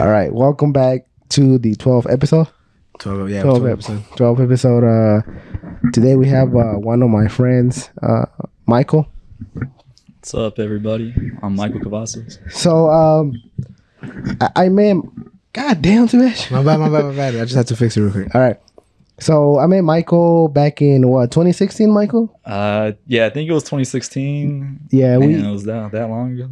All right, welcome back to the 12th episode. 12 episode. 12th episode. Today we have one of my friends, Michael. What's up, everybody? I'm Michael Cavazos. So, I met. God damn, bitch. My bad. I just had to fix it real quick. All right. So I met Michael back in 2016, Michael? Yeah, I think it was 2016. Yeah, Man, it was that long ago.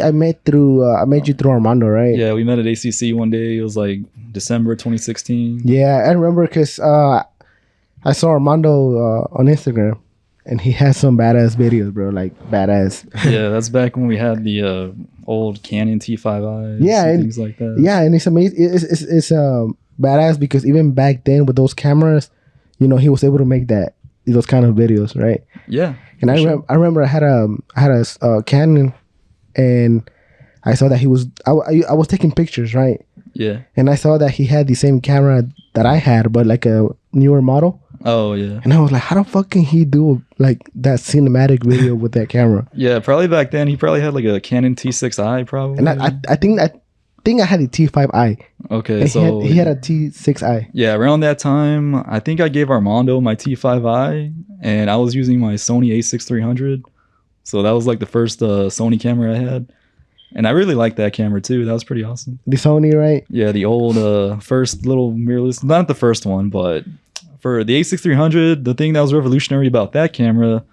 I met you through Armando, right? Yeah, we met at ACC one day. It was like December 2016. Yeah, I remember because I saw Armando on Instagram, and he has some badass videos, bro. Like badass. Yeah, that's back when we had the old Canon T5i. Yeah, and and things like that. Yeah, and it's amazing. It's badass because even back then with those cameras, he was able to make those kind of videos, right? Yeah. And I remember I had a Canon, and I saw that I was taking pictures, right? Yeah. And I saw that he had the same camera that I had, but like a newer model. Oh yeah. And I was like, how the fuck can he do like that cinematic video with that camera? Yeah, probably back then he probably had like a Canon T6i probably. And I think I had a T5i. Okay, And so he had a T6i. yeah, around that time, I think I gave Armando my T5i, and I was using my Sony A6300. So that was like the first Sony camera I had, and I really liked that camera too. That was pretty awesome. The Sony, right? Yeah, the old first little mirrorless, not the first one, but for the A6300, the thing that was revolutionary about that camera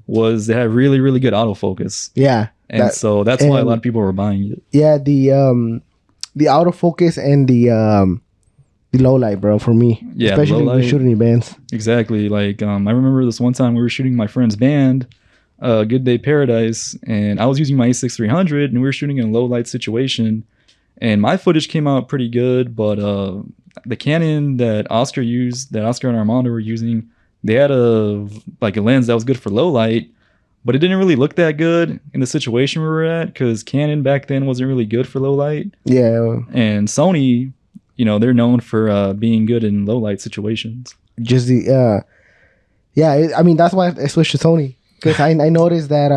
was it had really, really good autofocus. Yeah. And so that's why a lot of people were buying it. Yeah, the autofocus and the low light, bro, for me. Yeah, especially when we're shooting events. Exactly. Like I remember this one time we were shooting my friend's band, Good Day Paradise, and I was using my A6300 and we were shooting in a low light situation, and my footage came out pretty good, but the Canon that Oscar and Armando were using, they had a lens that was good for low light, but it didn't really look that good in the situation we were at because Canon back then wasn't really good for low light. Yeah. And Sony, they're known for being good in low light situations. Just I mean, that's why I switched to Sony. Because I noticed that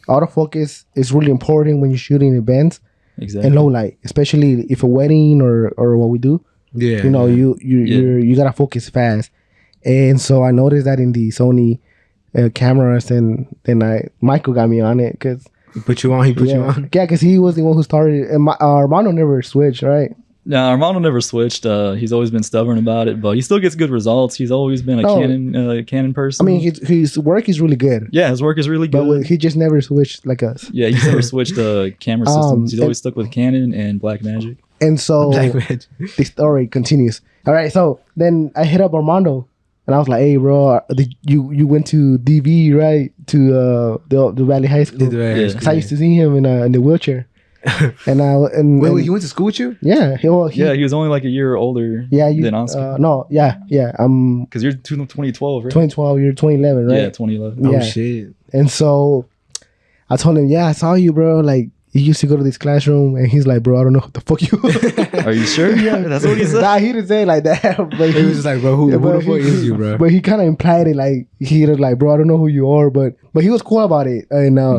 autofocus is really important when you're shooting events. Exactly. And low light, especially if a wedding or what we do. Yeah. You gotta focus fast. And so I noticed that in the Sony cameras, and then Michael got me on it because He put you on. Yeah, because he was the one who started. And Armando never switched, right? No, Armando never switched. He's always been stubborn about it, but he still gets good results. He's always been a Canon person. I mean, his work is really good. Yeah, his work is really good. But he just never switched like us. Yeah, he's never switched camera systems. He's always stuck with Canon and Blackmagic. And so the story continues. All right, so then I hit up Armando, and I was like, "Hey, bro, you went to DV, right? To the Valley High School? Because I used to see him in the wheelchair." Wait, he went to school with you? Yeah, he was only like a year older than Oscar. Because you're 2012, right? 2012, you're 2011, right? Yeah, 2011. Yeah. Oh shit! And so I told him, I saw you, bro. Like you used to go to this classroom, and he's like, bro, I don't know what the fuck you. Are you sure? Yeah, that's what he said. Nah, he didn't say it like that. But he was just like, bro, who the fuck is you, bro? But he kind of implied it, like he was like, bro, I don't know who you are, but he was cool about it. And I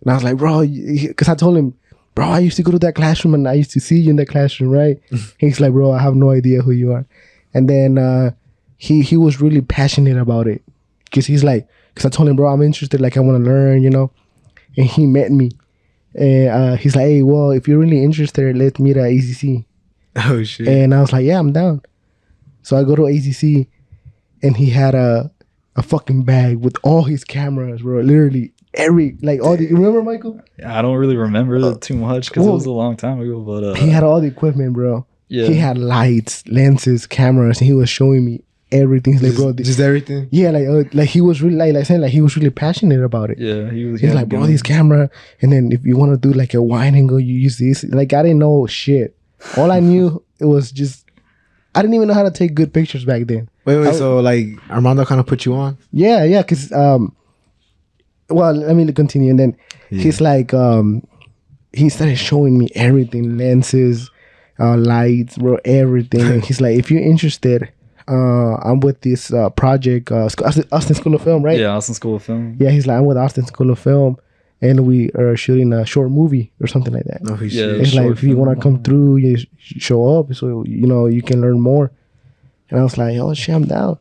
was like, bro, because I told him, bro, I used to go to that classroom and I used to see you in that classroom, right? He's like, bro, I have no idea who you are. And then he was really passionate about it. Because he's like, because I told him, bro, I'm interested, like I want to learn, And he met me. And he's like, hey, well, if you're really interested, let's meet at ACC. Oh, shit. And I was like, yeah, I'm down. So I go to ACC and he had a fucking bag with all his cameras, bro. Literally. You remember, Michael? I don't really remember too much because it was a long time ago. But he had all the equipment, bro. Yeah, he had lights, lenses, cameras, and he was showing me everything. He's like, bro, just everything. Yeah, like he was really saying he was really passionate about it. Yeah, he's like, bro, this camera, and then if you want to do like a wide angle, you use this. Like I didn't know shit. All I knew it was just I didn't even know how to take good pictures back then. Wait, so like Armando kind of put you on? Yeah, because well, let me continue. And then he's like, he started showing me everything, lenses, lights, bro, everything. And he's like, if you're interested, I'm with this project, Austin School of Film, right? Yeah, Austin School of Film. Yeah, he's like, I'm with Austin School of Film. and we are shooting a short movie or something like that. Oh, Yeah. shit. It's like short if you want to film. come through, you show up, so you can learn more. And I was like, oh shit, I'm down.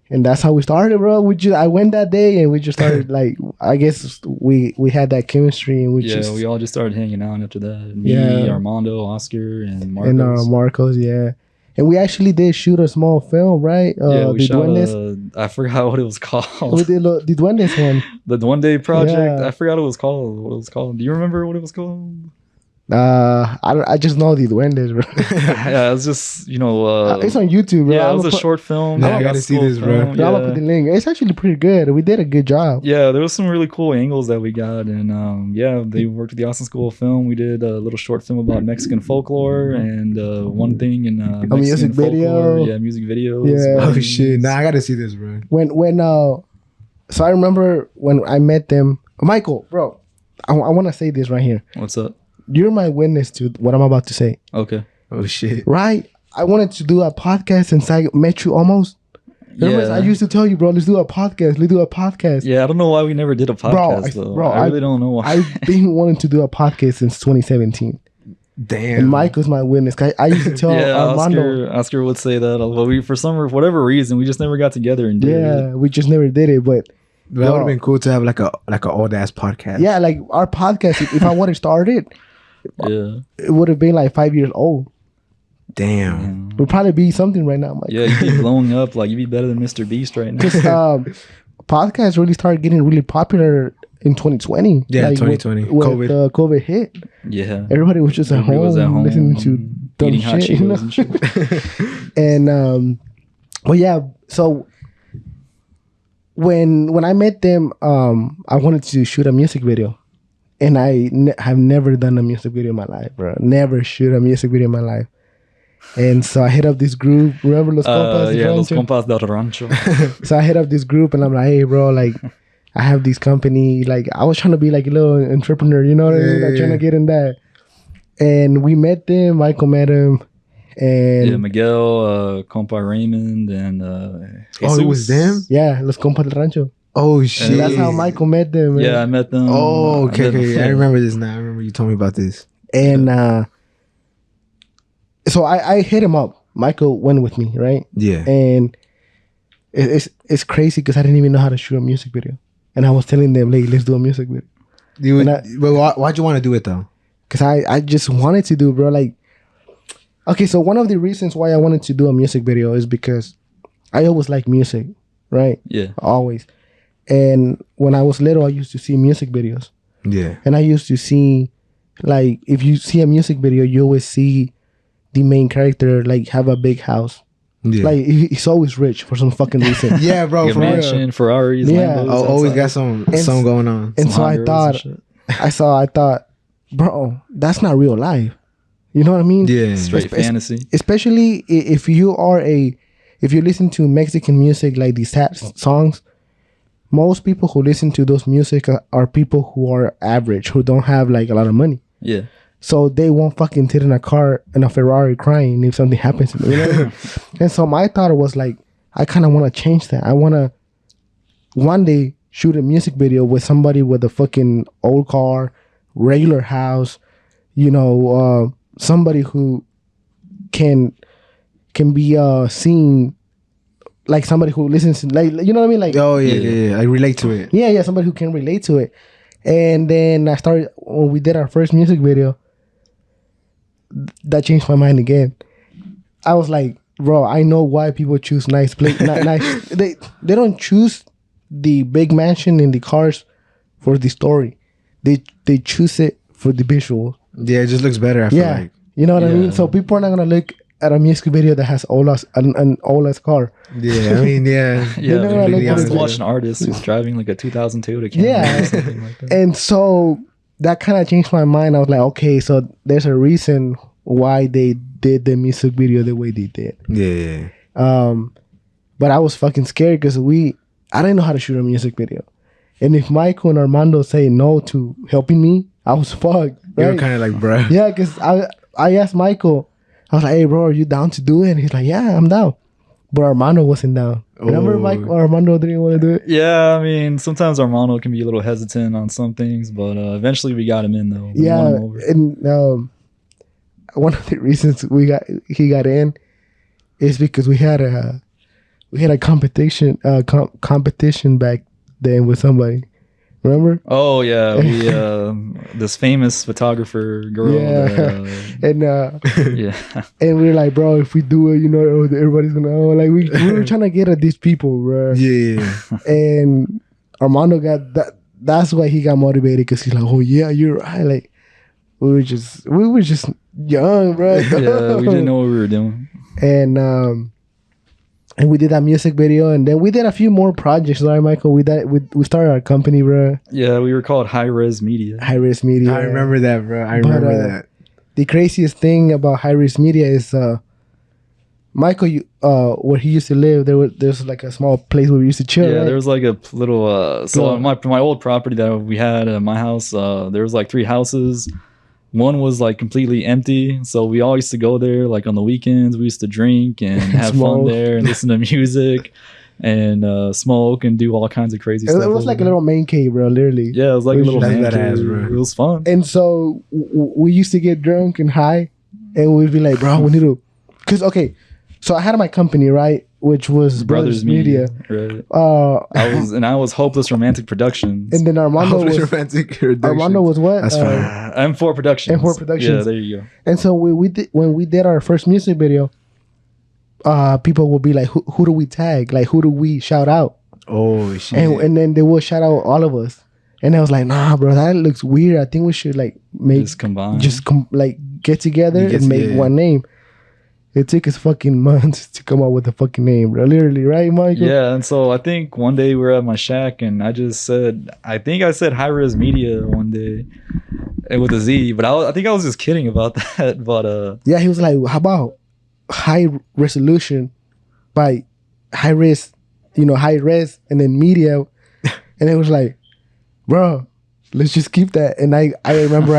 And that's how we started, bro. I went that day and we just started like, I guess we had that chemistry and We all just started hanging out after that. Me, Yeah. Armando, Oscar, and Marcos. and Marcos, yeah. And we actually did shoot a small film, right? We the shot Duendes. I forgot what it was We called. did the Duendes one. The One Day Project. Yeah. I forgot what it was called. Do you remember what it was called? I just know the Duendes, bro. Yeah, it was just It's on YouTube, bro. yeah, it I'm was a gonna put- short film. Nah, I like a gotta see school this, bro. film, I'm gonna put the link. It's actually pretty good. We did a good job. Yeah, there was some really cool angles that we got, and they worked with the Austin School of Film. We did a little short film about Mexican folklore and one thing in Mexican music video. folklore. Yeah, music videos. Yeah. Oh weddings. shit! Nah, I gotta see this, bro. So I remember when I met them, Michael, bro. I want to say this right here. What's up? You're my witness to what I'm about to say, Okay. Oh shit! right? I wanted to do a podcast since I met you almost. Remember, Yeah. I used to tell you, bro, let's do a podcast. Let's do a podcast. Yeah, I don't know why we never did a podcast though. I really don't know why. I've been wanting to do a podcast since 2017. Damn. And Michael's my witness. I used to tell yeah, Armando. Oscar would say that, but we for whatever reason we just never got together and did it. Yeah, we just never did it. But That would have been cool to have like a old ass podcast. yeah, like our podcast, if I would have started, Yeah. it would have been like 5 years old. Damn. We'd probably be something right now, Mike. Yeah, you'd be blowing up. Like you'd be better than Mr. Beast right now. Because podcasts really started getting really popular in 2020. Yeah, Like, 2020. When COVID. COVID hit, Yeah. everybody was just at Everybody home, was at home listening to dumb eating hot shit. You know? Cheetos and shit. And well, yeah. So when I met them, I wanted to shoot a music video, and I have never done a music video in my life, bro. Never shoot a music video in my life. And so I hit up this group, remember Los Compas? del Los Rancho? Compas del Rancho. So I hit up this group, and I'm like, hey, bro, like, I have this company. Like, I was trying to be like a little entrepreneur, you know what I mean? Like, trying to get in that. And we met them. Michael met him. And Yeah, Miguel, Compa Raymond, and Oh, it was them? yeah, Los Compas del Rancho. Oh shit! That's how Michael met them. Man. Yeah, I met them. Oh, okay, I met okay. them. I remember this now. I remember you told me about this. And so I hit him up. Michael went with me, right? Yeah. And it's crazy because I didn't even know how to shoot a music video. And I was telling them, like, let's do a music video. But why'd you want to do it though? Because I just wanted to do, bro. Like, okay, so one of the reasons why I wanted to do a music video is because I always like music, right? Yeah. Always. And when I was little, I used to see music videos. Yeah. And I used to see, like, if you see a music video, you always see the main character, like, have a big house. Yeah. Like, he's always rich for some fucking reason. yeah, bro. Like a For real. mansion, Ferraris, Yeah. Lambos. Always outside. got some going on. And Some so I Honduras thought, and shit. I thought, bro, that's not real life. You know what I mean? Yeah. Straight fantasy. Especially if you listen to Mexican music, like these sad songs, most people who listen to those music are people who are average, who don't have like a lot of money. Yeah. So they won't fucking sit in a car in a Ferrari crying if something happens to them. You know what I mean? And so my thought was like, I kind of want to change that. I want to one day shoot a music video with somebody with a fucking old car, regular house, you know, somebody who can be seen, like somebody who listens to, like, you know what I mean? Like, Oh yeah. I relate to it. yeah, somebody who can relate to it. And then I started, when we did our first music video, that changed my mind again. I was like, bro, I know why people choose nice place. Nice. They don't choose the big mansion and the cars for the story. They choose it for the visual. Yeah, it just looks better. I feel Yeah, like. you know what I Yeah. mean. So people are not gonna look at a music video that has an old car. Yeah, I mean, yeah. Yeah, know, they I really like just what it watch is. an artist who's driving like a 2002 to Camry Yeah. or something like that. And so that kind of changed my mind. I was like, okay, so there's a reason why they did the music video the way they did. Yeah. But I was fucking scared because I didn't know how to shoot a music video. And if Michael and Armando say no to helping me, I was fucked. You were Right? kind of like, bro. Yeah, because I asked Michael, I was like, hey, bro, are you down to do it? And he's like, yeah, I'm down. but Armando wasn't down. Remember, Mike? Armando didn't want to do it. Yeah, I mean, sometimes Armando can be a little hesitant on some things, but eventually we got him in though. We won him over. And one of the reasons he got in is because we had a competition back then with somebody. Remember? Oh yeah, we this famous photographer girl. Yeah, that, yeah, and we were like, bro, if we do it, everybody's gonna know. Like we were trying to get at these people, bro. Yeah. And Armando got that. That's why he got motivated, because he's like, oh yeah, you're right. Like we were just young, bro. Yeah, we didn't know what we were doing. And we did that music video, and then we did a few more projects, right, Michael? We started our company, bro. Yeah, we were called High Res Media. High Res Media. I remember that, bro. I remember that. The craziest thing about High Res Media is, Michael, where he used to live, there's like a small place where we used to chill. Yeah, right? there was like a little. So on my old property that we had at my house, there was like 3 houses. One was like completely empty, so we all used to go there like on the weekends. We used to drink and have fun there and listen to music and smoke and do all kinds of crazy stuff. It was like a little man cave, bro, literally. Yeah, it was like a little man cave. Bro. It was fun. And so we used to get drunk and high, and we'd be like, bro, we need to, because so I had my company, right, which was Brothers Media. Right. I was Hopeless Romantic Productions. And then Armando was what? That's fine. M4 Productions. M4 Productions. Yeah, there you go. And so when we did our first music video, people will be like, who do we tag? Like, who do we shout out? Oh shit. And then they will shout out all of us. And I was like, nah, bro, that looks weird. I think we should like just combine. Get together and make one name. It took us fucking months to come up with a fucking name, bro. Literally, right, Michael? Yeah, and so I think one day we were at my shack, and I said High Res Media one day, and with a Z, but I think I was just kidding about that. But yeah, he was like, how about high resolution by high res, high res, and then media, and it was like, bro, let's just keep that. And I remember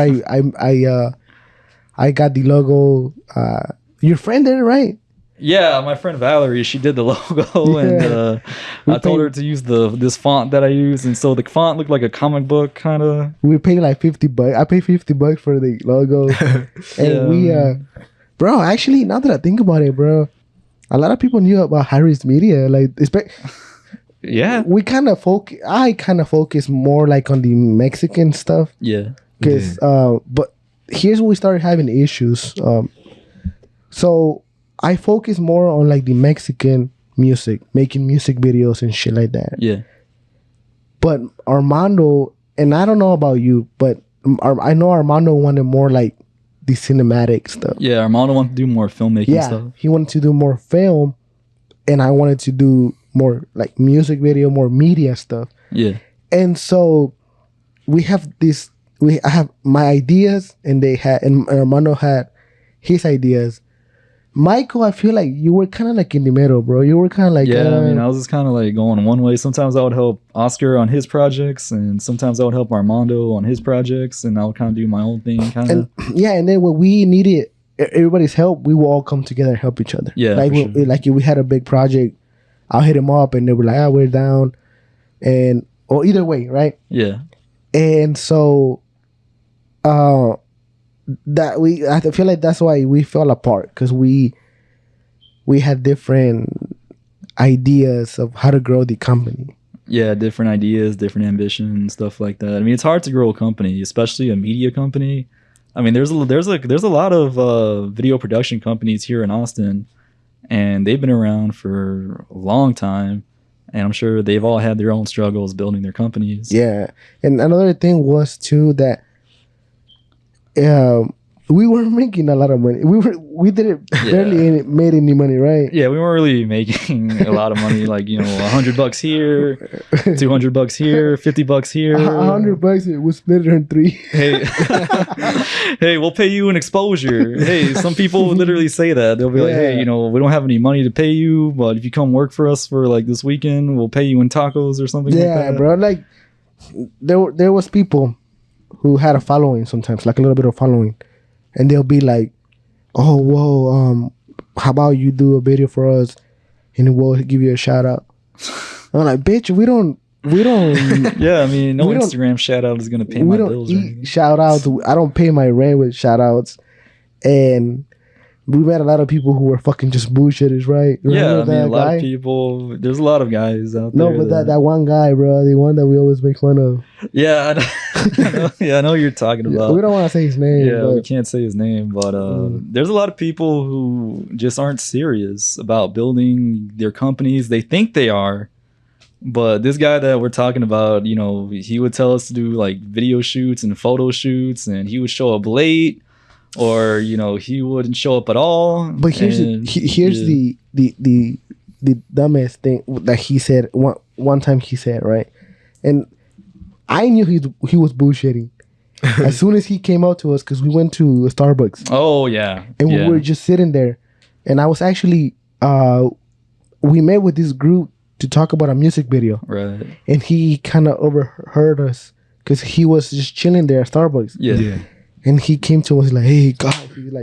I got the logo. Your friend did it, right? Yeah, my friend Valerie, she did the logo, and I told her to use this font that I use, and so the font looked like a comic book kind of. We paid like $50. I paid $50 for the logo, and bro. Actually, now that I think about it, bro, a lot of people knew about High Res Media, like yeah. We kind of I kind of focus more like on the Mexican stuff. Yeah. Because but here's where we started having issues. So I focus more on like the Mexican music, making music videos and shit like that. Yeah. But Armando, and I don't know about you, but I know Armando wanted more like the cinematic stuff. Yeah, Armando wanted to do more filmmaking stuff. He wanted to do more film, and I wanted to do more like music video, more media stuff. Yeah. And so we have this. I have my ideas, and Armando had his ideas. Michael, I feel like you were kind of like in the middle, bro. You were kind of like... Yeah, I mean, I was just kind of like going one way. Sometimes I would help Oscar on his projects, and sometimes I would help Armando on his projects, and I would kind of do my own thing, kind of. Yeah, and then when we needed everybody's help, we will all come together and help each other. Yeah, like if we had a big project, I'll hit them up, and they were like, we're down. Or either way, right? Yeah. And so... I feel like that's why we fell apart, because we had different ideas of how to grow the company. Yeah, different ideas, different ambitions, stuff like that. I mean, it's hard to grow a company, especially a media company. I mean, there's a lot of video production companies here in Austin, and they've been around for a long time, and I'm sure they've all had their own struggles building their companies. Yeah, and another thing was too that we weren't making a lot of money. We didn't barely made any money, right? Yeah, we weren't really making a lot of money. Like, $100 here, $200 here, $50 here. $100. It was split it in 3. Hey, hey, we'll pay you an exposure. Hey, some people would literally say that. They'll be like, hey, we don't have any money to pay you, but if you come work for us for like this weekend, we'll pay you in tacos or something. Yeah, like that. bro. Like there was people who had a following sometimes, like a little bit of following, and they'll be like, oh, whoa, how about you do a video for us? and we'll give you a shout out. I'm like, bitch, we don't. Yeah, I mean, no We don't- Instagram shout out is gonna pay we my don't bills. Or eat anything. shout outs. I don't pay my rent with shout outs. And we met a lot of people who were fucking just bullshitters, right? Yeah, Remember I mean, that a lot guy? of people. There's a lot of guys out No, there. but that one guy, bro, the one that we always make fun of. Yeah, I know, yeah, I know what you're talking about. We don't want to say his name. Yeah, we but can't say his name, but there's a lot of people who just aren't serious about building their companies. They think they are, but this guy that we're talking about, you know, he would tell us to do like video shoots and photo shoots, and he would show up late, or you know, he wouldn't show up at all. But here's and, here's yeah. the dumbest thing that he said one time. He said, right, and I knew he was bullshitting as soon as he came out to us, because we went to Starbucks Oh yeah, and yeah. we were just sitting there, and I was actually we met with this group to talk about a music video, Right. and he kind of overheard us because he was just chilling there at Starbucks. Yeah. And he came to us like, "Hey, God!"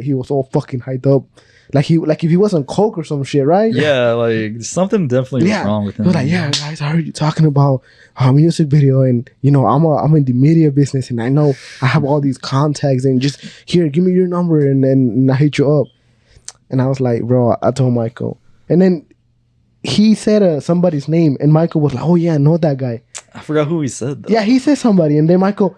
He was all fucking hyped up, like if he was on coke or some shit, right? Yeah, like something definitely was wrong with He him. was like, "Yeah, guys, I heard you talking about our music video, and you know, I'm in the media business, and I know I have all these contacts, and just here, give me your number, and then I hit you up." And I was like, "Bro," I told Michael, and then he said somebody's name, and Michael was like, "Oh yeah, I know that guy." I forgot who he said though. Yeah, he said somebody, and then Michael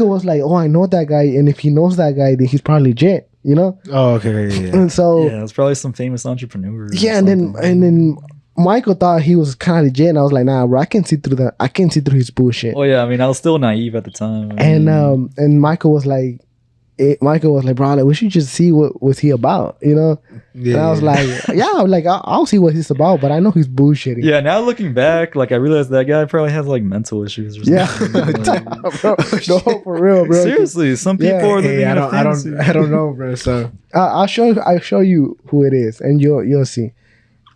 was like, "Oh, I know that guy, and if he knows that guy, then he's probably legit, you know." Oh, okay. Yeah. And so Yeah, it's probably some famous entrepreneur. or yeah, and something. then Michael thought he was kind of legit, and I was like, "Nah, bro, I can see through that. I can see through his bullshit." Oh yeah, I mean, I was still naive at the time. I And mean, and Michael was like, "Bro, like, we should just see what was he about, you know?" Yeah. And I was like, "Yeah, like I'll see what he's about, but I know he's bullshitting." yeah, now looking back, like I realized that guy probably has like mental issues or Yeah, something. Like, bro, no, for real, bro. seriously, some people Yeah. are living Hey, in a I fantasy. don't know, bro. So I'll show you who it is, and you'll see.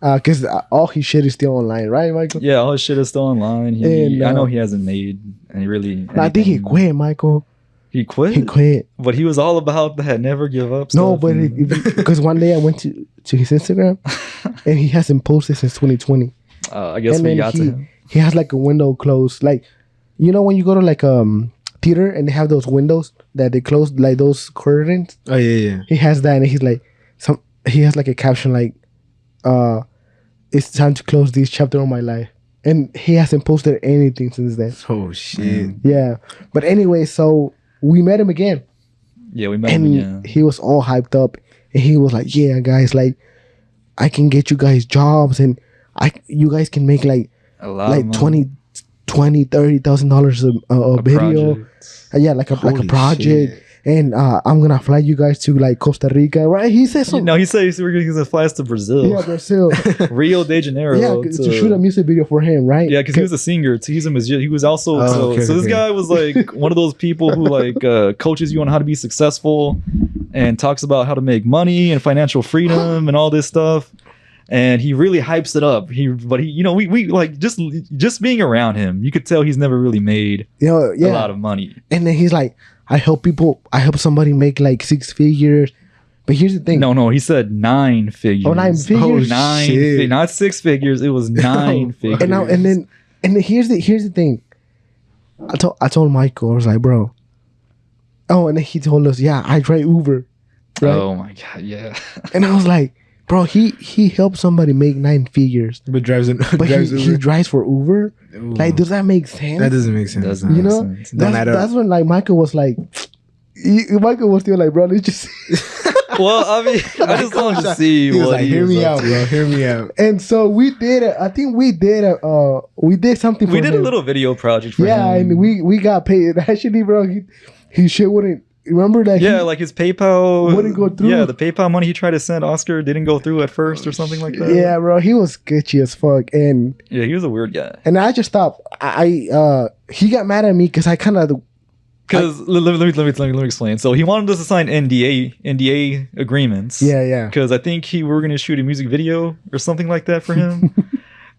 Because all his shit is still online, right, Michael? Yeah, all his shit is still online. And, I know he hasn't made any really. No, I think he anything. quit, Michael. He quit. He quit. But he was all about that never give up. No, stuff but and- because one day I went to his Instagram, and he hasn't posted since 2020. I guess And we then got to him. he has like a window closed, like you know when you go to like theater and they have those windows that they close, like those curtains. oh yeah. He has that, and he's like he has like a caption like "It's time to close this chapter of my life," and he hasn't posted anything since then. Oh shit. Yeah, but anyway, so we met him again, Yeah, we met him and again. he was all hyped up, and he was like, "Yeah, guys, like I can get you guys jobs, and you guys can make like A lot of money. $30,000 a video, project. yeah, like a Holy project." shit. And I'm gonna fly you guys to like Costa Rica, right? He said something. No, he said he's going to fly us to Brazil, Yeah, Brazil. Rio de Janeiro. Yeah, to shoot a music video for him, right? Yeah, because he was a singer. So he's a musician. He was also Oh, okay, so this okay. guy was like one of those people who like coaches you on how to be successful and talks about how to make money and financial freedom and all this stuff. And he really hypes it up. But you know, we like just being around him, you could tell he's never really made You know, yeah. a lot of money. And then he's like, I help somebody make like 6 figures. But here's the thing. No, he said 9 figures. Oh, 9 figures? Nine, shit. not 6 figures. It was 9 figures. And then here's the thing. I told Michael, I was like, bro. Oh, and then he told us, yeah, I drive Uber. Right? Oh my god, yeah. And I was like, bro, he helped somebody make 9 figures. But drives But he Uber. drives for Uber? Ooh. Like, does that make sense? That doesn't make sense. Doesn't You make know? sense. Don't add up. That's when like Michael was like, Michael was still like, bro, let's just. Well, I mean, I just wanted to see He was what like, he "Hear was me up out, to. bro. Hear me out." And so we did. I think we did something. For We did a him. little video project for Yeah, him. and we got paid. Actually, bro, he shit wouldn't. Remember that? Yeah, like his PayPal Wouldn't go through. Yeah, the PayPal money he tried to send Oscar didn't go through at first or something like that. Yeah, bro, he was sketchy as fuck, and Yeah, he was a weird guy. I just stopped. He got mad at me because I kind of. Because let me explain. So he wanted us to sign NDA agreements. Yeah. Because I think we were going to shoot a music video or something like that for him.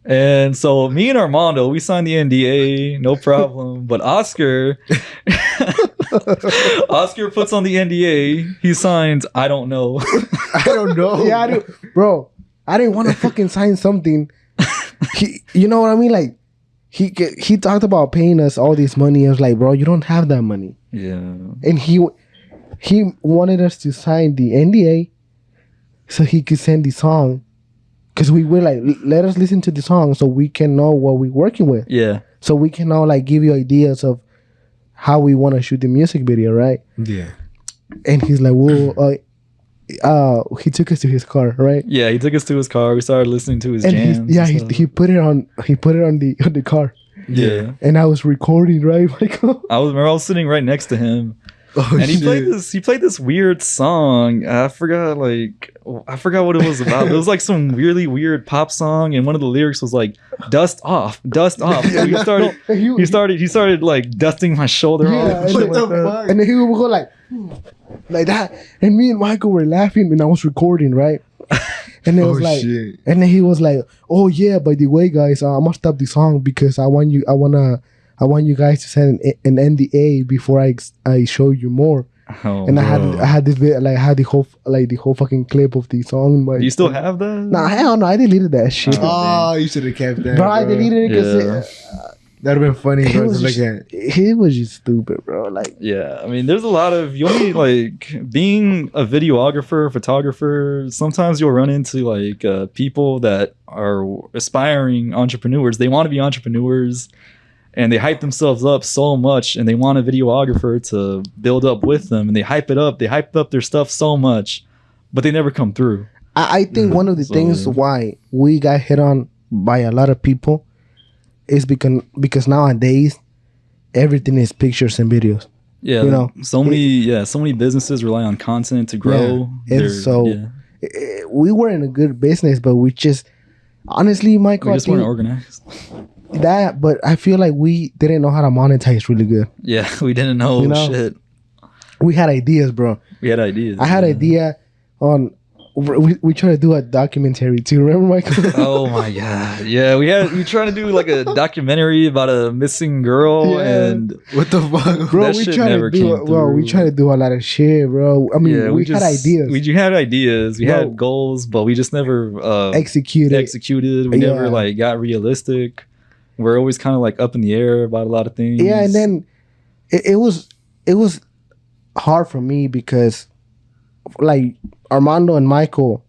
And so me and Armando, we signed the NDA, no problem. But Oscar puts on the NDA. He signs, I don't know. I don't know. Yeah, I do, bro. I didn't want to fucking sign something. You know what I mean? Like, he talked about paying us all this money. I was like, bro, you don't have that money. Yeah. And he wanted us to sign the NDA so he could send the song. Because we were like, let us listen to the song so we can know what we're working with. Yeah. So we can now like give you ideas of how we want to shoot the music video, right? Yeah. And he's like, well, he took us to his car, right? Yeah, he took us to his car. We started listening to his And jams. he put it on the car. Yeah. And I was recording, right, Michael? I was sitting right next to him. Oh, And he shit. played this weird song. I forgot what it was about. It was like some really weird pop song, and one of the lyrics was like "dust off, dust off." So he started like dusting my shoulder Yeah, off. and, What then, the fuck? and then he would go like that. And me and Michael were laughing, and I was recording, right? And it Oh, was like, shit. and then he was like, "Oh yeah, by the way, guys, I'm gonna stop the song because I want you guys to send an NDA before I show you more." Oh, And I bro. had this bit, like I had the whole fucking clip of the song. In my, do you still have that? Nah, hell no, I deleted that shit. Oh, you should have kept that. Bro, I deleted it because That'd have been funny, it bro, to was look just, at. it was just stupid, bro. Like, Yeah, I mean, there's a lot of you only like being a videographer, photographer. Sometimes you'll run into like people that are aspiring entrepreneurs. They want to be entrepreneurs, and they hype themselves up so much, and they want a videographer to build up with them, and they hype it up. They hype up their stuff so much, but they never come through. I think one of the So- things why we got hit on by a lot of people is because nowadays everything is pictures and videos. Yeah, You know, so many businesses rely on content to grow. Yeah, and so- We were in a good business, but we just honestly, Michael, we I just weren't think organized. that. But I feel like we didn't know how to monetize really good. Yeah, we didn't know, You know? shit. We had ideas, bro. We had ideas. I had yeah. idea on. We tried to do a documentary too. Remember, Michael? Oh my god! Yeah, we tried to do like a documentary about a missing girl, Yeah. and What the fuck? Bro, that we shit tried to never do. came Well, we through. tried to do a lot of shit, bro. I mean, yeah, we had ideas. We had ideas. We Bro. had goals, but we just never Executed. executed. We Yeah. never like got realistic. We're always kind of like up in the air about a lot of things. Yeah, and then it was hard for me because like Armando and Michael,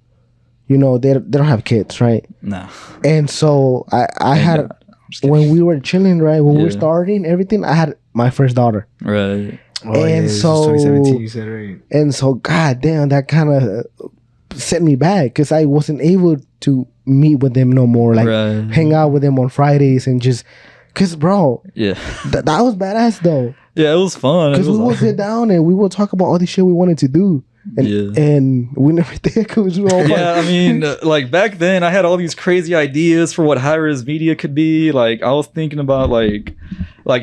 you know, they don't have kids, right? nah. And so I Thank had God. I'm just kidding. when we were chilling, right? When we were Yeah. starting everything, I had my first daughter. Right. Oh, And this is so- 2017, you said, right? And so god damn, that kind of set me back cuz I wasn't able to meet with them no more, like right. hang out with them on Fridays and just cuz bro, Yeah. that was badass though. Yeah, it was fun. It Because we was would sit down and we would talk about all the shit we wanted to do. And, Yeah. and we never did because we were all Yeah, I mean, like back then, I had all these crazy ideas for what high-res media could be. Like, I was thinking about like,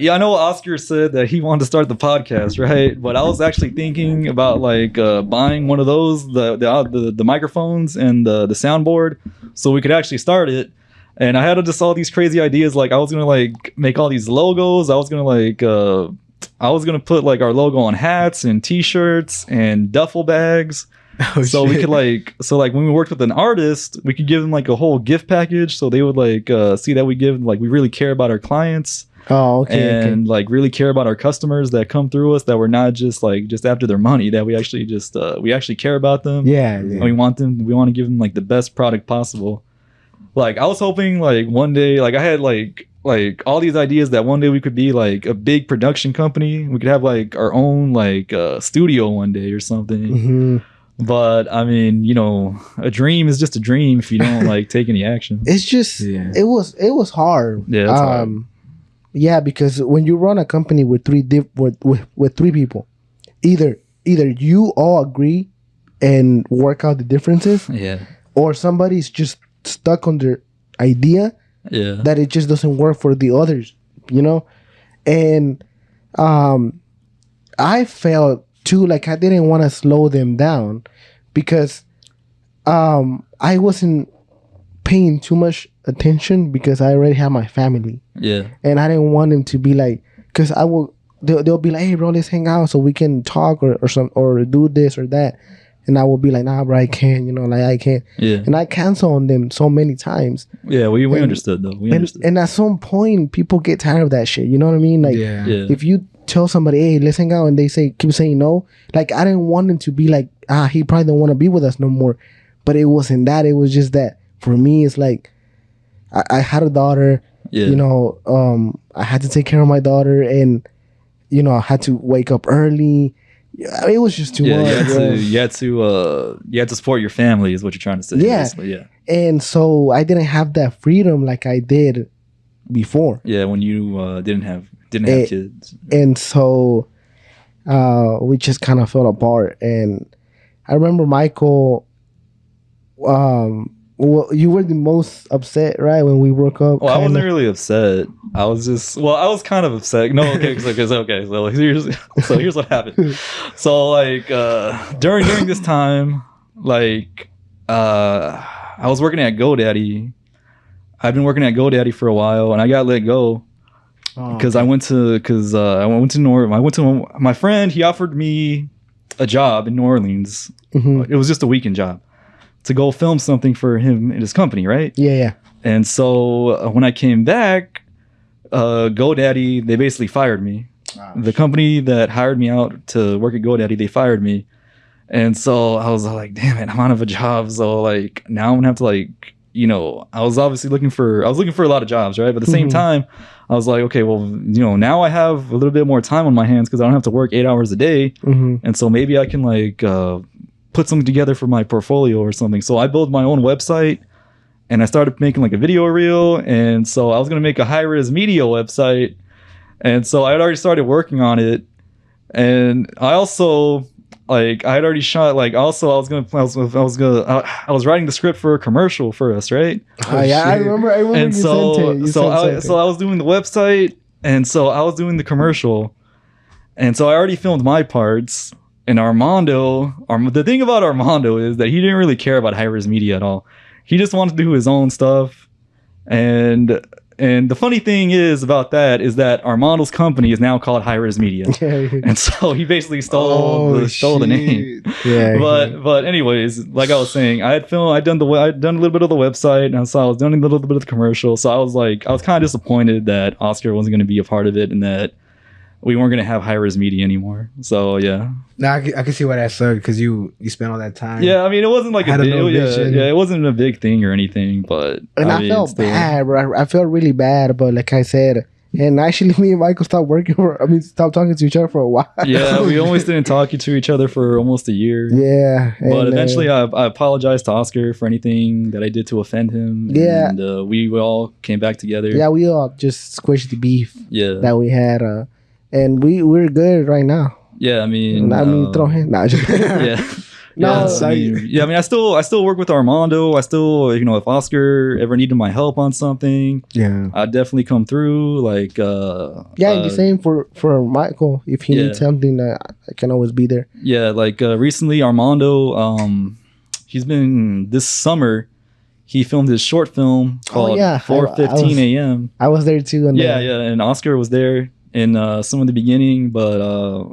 yeah, I know Oscar said that he wanted to start the podcast, right? But I was actually thinking about like buying one of those, the microphones and the soundboard, so we could actually start it. And I had just all these crazy ideas. Like, I was gonna like make all these logos. I was gonna put like our logo on hats and T-shirts and duffel bags. Oh, So we shit. could like when we worked with an artist, we could give them like a whole gift package, so they would like see that we really care about our clients Oh, okay. and like really care about our customers that come through us, that we're not just after their money, that we actually we actually care about them. Yeah, And yeah. we want to give them like the best product possible. Like, I was hoping like one day, like I had like all these ideas that one day we could be like a big production company. We could have like our own like studio one day or something. Mhm. But I mean, you know, a dream is just a dream if you don't like take any action. It's just Yeah. it was hard. Yeah, it's hard. Yeah, because when you run a company with with three people, either you all agree and work out the differences, Yeah. or somebody's just stuck on their idea Yeah. that it just doesn't work for the others, you know? And I felt too like I didn't want to slow them down because I wasn't paying too much attention because I already have my family Yeah. and I didn't want them to be like, because they'll be like, hey bro, let's hang out so we can talk or do this or that. and I will be like, nah, bro, I can't. You know, like I can't. Yeah. And I cancel on them so many times. Yeah, we And- understood though. We And, understood. and at some point, people get tired of that shit. You know what I mean? Like, Yeah. Yeah. if you tell somebody, hey, let's hang out, and they keep saying no, like, I didn't want them to be like, he probably don't want to be with us no more. But it wasn't that. It was just that for me, it's like, I had a daughter, Yeah. you know, I had to take care of my daughter, and, you know, I had to wake up early. Yeah, it was just too Yeah, much. bro. you had to support your family is what you're trying to say. Yeah. basically. Yeah. And so I didn't have that freedom like I did before. Yeah, when you didn't have Eh, kids. And so we just kind of fell apart. And I remember Michael, well, you were the most upset, right, when we broke up? Well, I wasn't kinda? really upset. I was kind of upset. No, okay, okay. So here's what happened. So like during this time, like I was working at GoDaddy. I've been working at GoDaddy for a while, and I got let go because I went to my friend. He offered me a job in New Orleans. Mhm. It was just a weekend job to go film something for him and his company, right? Yeah. And so when I came back, GoDaddy, they basically fired me. The company that hired me out to work at GoDaddy, they fired me. And so I was like, damn it, I'm out of a job. So like now I'm gonna have to like, you know, I was looking for a lot of jobs, right? But at the same time, I was like, okay, well, you know, now I have a little bit more time on my hands because I don't have to work 8 hours a day. Mm-hmm. And so maybe I can like put something together for my portfolio or something. So I built my own website and I started making like a video reel. And so I was going to make a high-res media website. And so I had already started working on it. And I also like I had already shot like also I was writing the script for a commercial for us, right? Yeah, I remember. I remember And you so sent it. You so sent I something. was doing the website and so I was doing the commercial. And so I already filmed my parts. And the thing about Armando is that he didn't really care about high-res media at all. He just wanted to do his own stuff. And the funny thing is about that is that Armando's company is now called High-Res Media. And so he basically stole the name. Yeah. But anyways, like I was saying, I'd done a little bit of the website, and so I was doing a little bit of the commercial. So I was kind of disappointed that Oscar wasn't going to be a part of it, and that we weren't going to have high-res media anymore. So yeah. Nah, I can see why that sucked because you spent all that time. Yeah, I mean, it wasn't like Had a a big, no yeah, vision. it wasn't a big thing or anything, but And I mean, felt still- bad, bro. I felt really bad, but like I said, and actually, me and Michael stopped stopped talking to each other for a while. Yeah, we almost didn't talk to each other for almost a year. Yeah. But and, eventually, I apologized to Oscar for anything that I did to offend him. Yeah. And we all came back together. yeah, we all just squished the beef Yeah. that we had, and we're good right now. Yeah, I mean, throw him. Nah, just yeah. No, I mean, I still work with Armando. I still, you know, if Oscar ever needed my help on something, Yeah. I'd definitely come through. Like, yeah, and the same for Michael. If he needs something, I can always be there. Yeah, like recently, Armando, he's been this summer. He filmed his short film called yeah. 4:15 a.m. I was there too. And Yeah, and Oscar was there in some of the beginning, but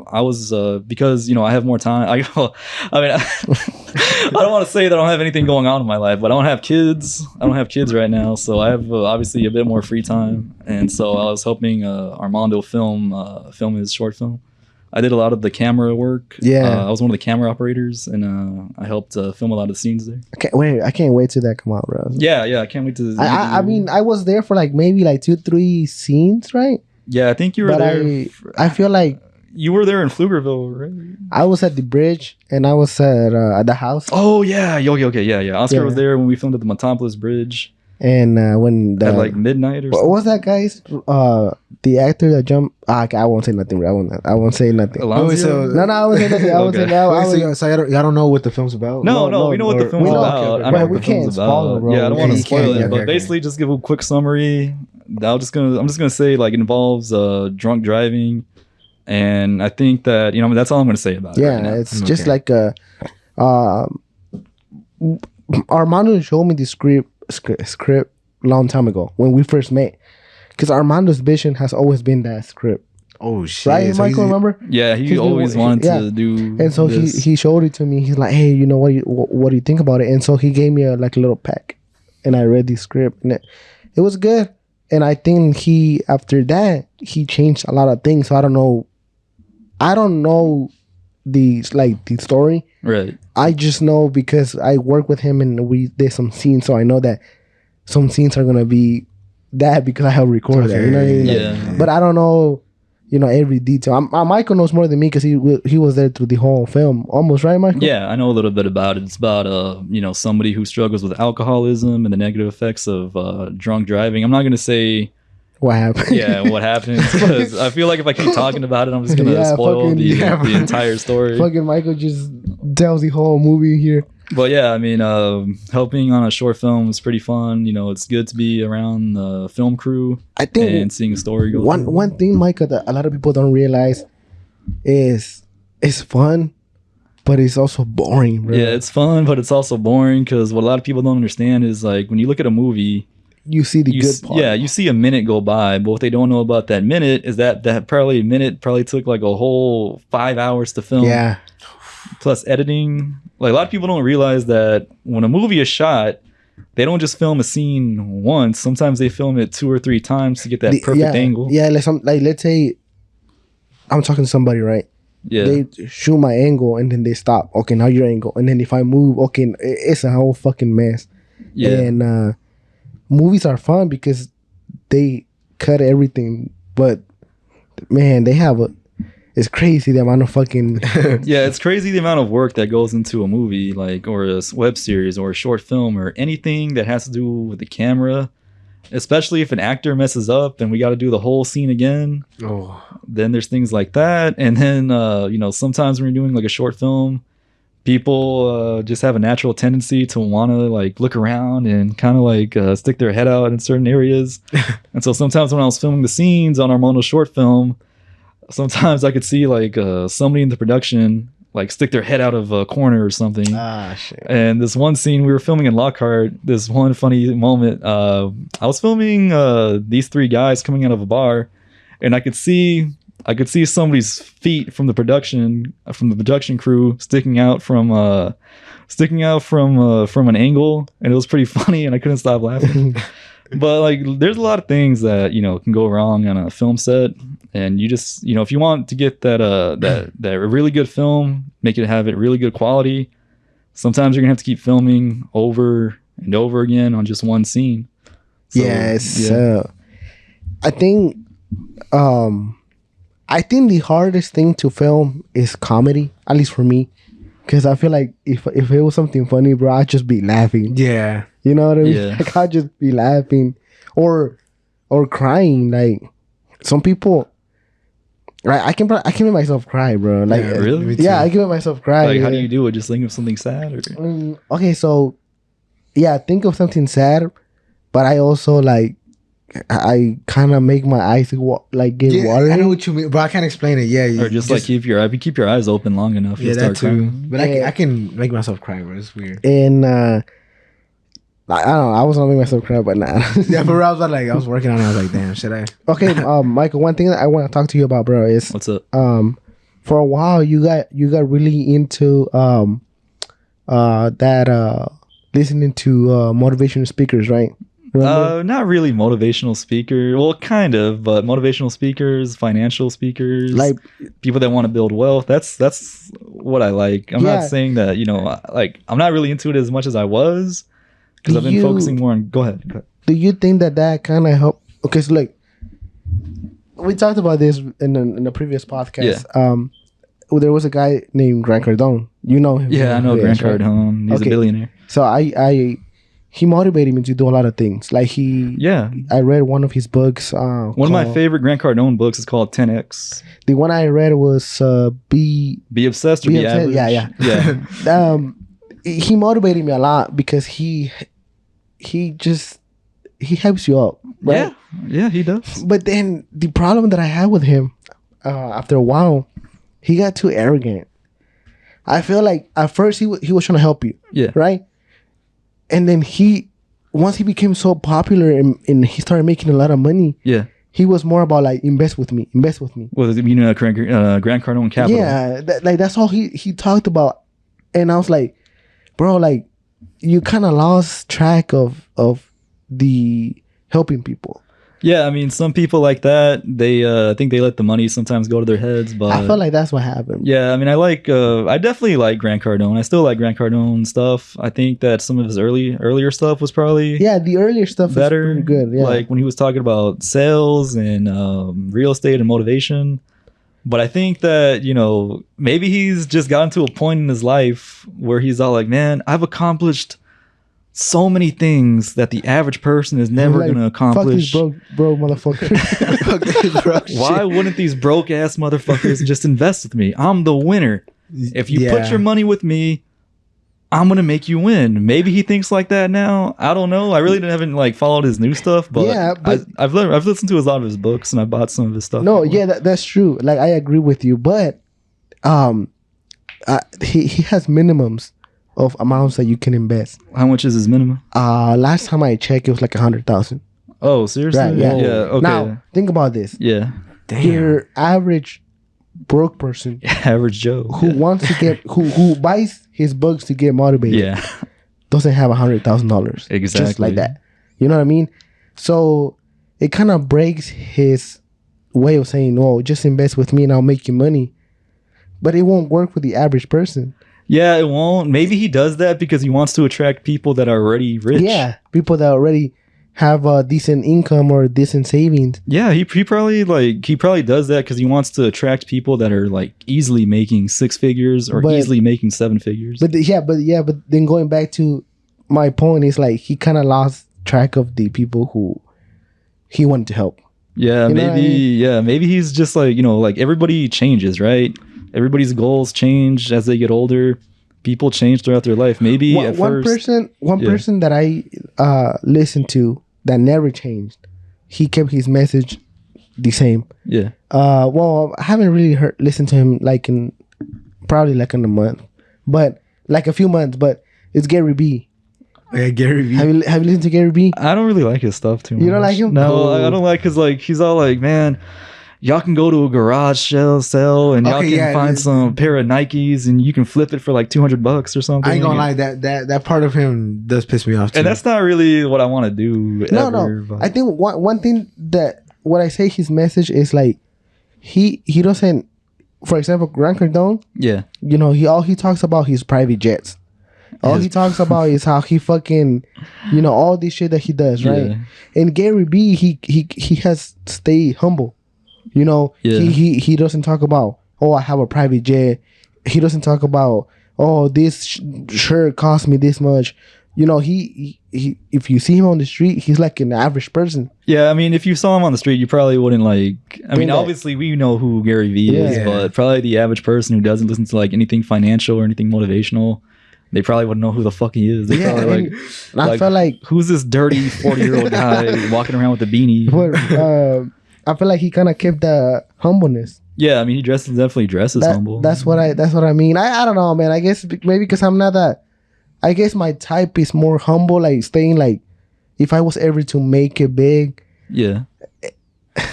I was because you know I have more time. I mean, I don't want to say that I don't have anything going on in my life, but I don't have kids. I don't have kids right now, so I have obviously a bit more free time, and so I was helping Armando film his short film. I did a lot of the camera work. Yeah. I was one of the camera operators, and I helped film a lot of the scenes there. I can't wait till that come out, bro. Yeah, I can't wait to. I mean, I was there for like maybe like 2-3 scenes, right? Yeah, I think you were But there. I feel like You were there in Pflugerville, right? I was at the bridge and I was at the house. Oh yeah, okay, yeah. Oscar Yeah. was there when we filmed at the Metropolis Bridge And when the at like midnight or what something. was that guy's the actor that jumped? I won't say nothing. Bro. I won't say nothing. Alonso? No, I won't say nothing. I won't say Okay. no. I Wait, was, so y'all don't know what the film's about? No, No, we know what the or- film's we know, about. okay, I but know we what the film's can't spoil about. it, bro. Yeah, I don't Yeah, want to you spoil can't. it, but Okay. basically, just give a quick summary. I'm just gonna say like it involves drunk driving, and I think that that's all I'm gonna say about it. yeah, right now. it's just Okay. like Armando showed me the script long time ago when we first met, because Armando's vision has always been that script. Oh shit! right, So Michael? he's- Remember? Yeah, he He's been- always wanted yeah. to do. And so this. he showed it to me. He's like, hey, you know what do you think about it? And so he gave me a little pack, and I read the script, and it was good. And I think after that he changed a lot of things. So I don't know the story. Right. I just know because I work with him and we did some scenes, so I know that some scenes are gonna be that because I helped record that. You know what I mean? Like, Yeah. but I don't know, every detail. Michael knows more than me because he was there through the whole film, almost, right, Michael? Yeah, I know a little bit about it. It's about somebody who struggles with alcoholism and the negative effects of drunk driving. I'm not gonna say What happened? what happens because I feel like if I keep talking about it, I'm just gonna Yeah, spoil fucking- the entire story. Fucking Michael just tells the whole movie here. But yeah, I mean, helping on a short film is pretty fun. It's good to be around the film crew I think and seeing a story go. through. one thing, Michael, that a lot of people don't realize is it's fun, but it's also boring, bro. Yeah, it's fun, but it's also boring because what a lot of people don't understand is like when you look at a movie, You see the good part. yeah, you see a minute go by, but what they don't know about that minute is that probably minute took like a whole 5 hours to film. Yeah. Plus editing. Like a lot of people don't realize that when a movie is shot, they don't just film a scene once. Sometimes they film it 2 or 3 times to get that perfect angle. Yeah, let's say I'm talking to somebody, right? Yeah. They shoot my angle and then they stop. Okay, now your angle. And then if I move, okay, it's a whole fucking mess. Yeah. And movies are fun because they cut everything, but man, it's crazy the amount of fucking Yeah, it's crazy the amount of work that goes into a movie, like, or a web series or a short film or anything that has to do with the camera, especially if an actor messes up and we got to do the whole scene again. Oh, Then there's things like that. And then, sometimes when you're doing like a short film, people just have a natural tendency to want to like look around and kind of like stick their head out in certain areas. And so sometimes when I was filming the scenes on Armando's short film, sometimes I could see like somebody in the production like stick their head out of a corner or something. shit. And this one scene we were filming in Lockhart, this one funny moment, I was filming these 3 guys coming out of a bar, and I could see somebody's feet from the production crew sticking out from an angle, and it was pretty funny, and I couldn't stop laughing. But like, there's a lot of things that can go wrong on a film set, and you just if you want to get that really good film, have it really good quality. Sometimes you're gonna have to keep filming over and over again on just one scene. So, yes. yeah. I think the hardest thing to film is comedy, at least for me, because I feel like if it was something funny, bro, I'd just be laughing. Yeah. You know what I mean? Yeah. Like, I'd just be laughing or crying. Like some people, right? I can make myself cry, bro. Like, Yeah, really? me too. yeah, I can make myself cry. Like, how do yeah. you do it? Just think of something sad, or Okay, so yeah, think of something sad, but I also like I kind of make my eyes get Yeah, watery. I know what you mean, but I can't explain it. Yeah, or just like keep your eyes open long enough. yeah, you'll that start too. crying. But I can make myself cry, bro. It's weird. And I don't know. I was gonna make myself cry, but nah. Yeah, for real, I was working on it. I was like, damn, should I? Okay, Michael. One thing that I want to talk to you about, bro, is What's up? for a while you got really into listening to motivational speakers, right? Remember? Not really motivational speaker. Well, kind of, but motivational speakers, financial speakers, Like- people that want to build wealth. That's what I like. I'm Yeah. not saying that like I'm not really into it as much as I was because Do I've been you- focusing more on. Go ahead. Do you think that kind of helped? Okay, so like we talked about this in the previous podcast. There was a guy named Grant Cardone. You know him? Yeah, I know Yes, Grant right? Cardone. He's Okay. a billionaire. So he motivated me to do a lot of things. Like Yeah. I read one of his books. One of my favorite Grant Cardone books is called 10X. The one I read was Be obsessed or Be be, Obsessed, average. yeah. Yeah. He motivated me a lot because he helps you out, right? Yeah, he does. But then the problem that I had with him after a while, he got too arrogant. I feel like at first he was trying to help you, Yeah. right? And then once he became so popular and he started making a lot of money, Yeah. he was more about like invest with me. Well, you know, Grant Cardone Capital. Yeah, like that's all he talked about, and I was like, bro, like you kind of lost track of the helping people. Yeah, I mean, some people like that. They I think they let the money sometimes go to their heads. But I felt like that's what happened. yeah, I mean, I definitely like Grant Cardone. I still like Grant Cardone stuff. I think that some of his earlier stuff was probably Yeah, the earlier stuff better. is pretty good. Yeah, Like when he was talking about sales and real estate and motivation. But I think that, you know, maybe he's just gotten to a point in his life where he's all like, man, I've accomplished so many things that the average person is never Like, going to fuck these accomplish. bro motherfucker. Fuck this broke Why shit. wouldn't these broke ass motherfuckers just invest with me? I'm the winner. If you put Yeah. your money with me, I'm gonna make you win. Maybe he thinks like that now. I don't know. I really haven't like followed his new stuff, but, Yeah, but- I've listened to a lot of his books and I bought some of his stuff. No, before. yeah, that's true. Like I agree with you, but he has minimums of amounts that you can invest. How much is his minimum? Last time I checked, it was like 100,000. Oh, seriously? Right? Yeah. Yeah. Okay. Now think about this: yeah. Damn. your average broke person Average Joe. who wants to get who buys his books to get motivated Yeah. doesn't have $100,000 just Exactly. like that. You know what I mean? So it kind of breaks his way of saying, "No, just invest with me and I'll make you money." But it won't work for the average person. Yeah, it won't. Maybe he does that because he wants to attract people that are already rich. Yeah, people that already have a decent income or decent savings. Yeah, he probably does that because he wants to attract people that are like easily making 6 figures or But- easily making 7 figures. But but then going back to my point is like he kind of lost track of the people who he wanted to help. Yeah, You know what I maybe maybe he's just like, you know, like everybody changes, right? Everybody's goals change as they get older. People change throughout their life. Maybe at One first, yeah. person that I listened to that never changed. He kept his message the same. yeah. Well, I haven't really listened to him like in a month, but like a few months. But it's Gary B. Yeah, Gary Vee. Have you listened to Gary B? I don't really like his stuff too much. You don't like him? No, Oh. I don't like cause like he's all like, man, y'all can go to a garage sale and y'all Okay, can yeah, find it- some pair of Nikes and you can flip it for like $200 or something. I ain't gonna lie, that part of him does piss me off too. And that's not really what I want to do. No. But I think one thing that what I say his message is like he doesn't. For example, Grant Cardone, yeah, you know, all he talks about his private jets. All he talks about is how he fucking, you know, all this shit that he does, right? Yeah. And Gary B, he has stayed humble. You know, Yeah. he doesn't talk about, oh, I have a private jet. He doesn't talk about, oh, this shirt cost me this much. You know, he if you see him on the street, he's like an average person. Yeah, I mean, if you saw him on the street, you probably wouldn't like. I mean, that. obviously, we know who Gary Vee is, Yeah. but probably the average person who doesn't listen to like anything financial or anything motivational, they probably wouldn't know who the fuck he is. They Yeah, probably like, and I like, felt like, who's this dirty 40-year-old guy walking around with a beanie? I feel like he kind of kept the humbleness. Yeah, I mean, he definitely dresses humble. That's what I mean. I don't know, man. I guess maybe because I'm not that. I guess my type is more humble, like staying like, if I was ever to make it big, yeah,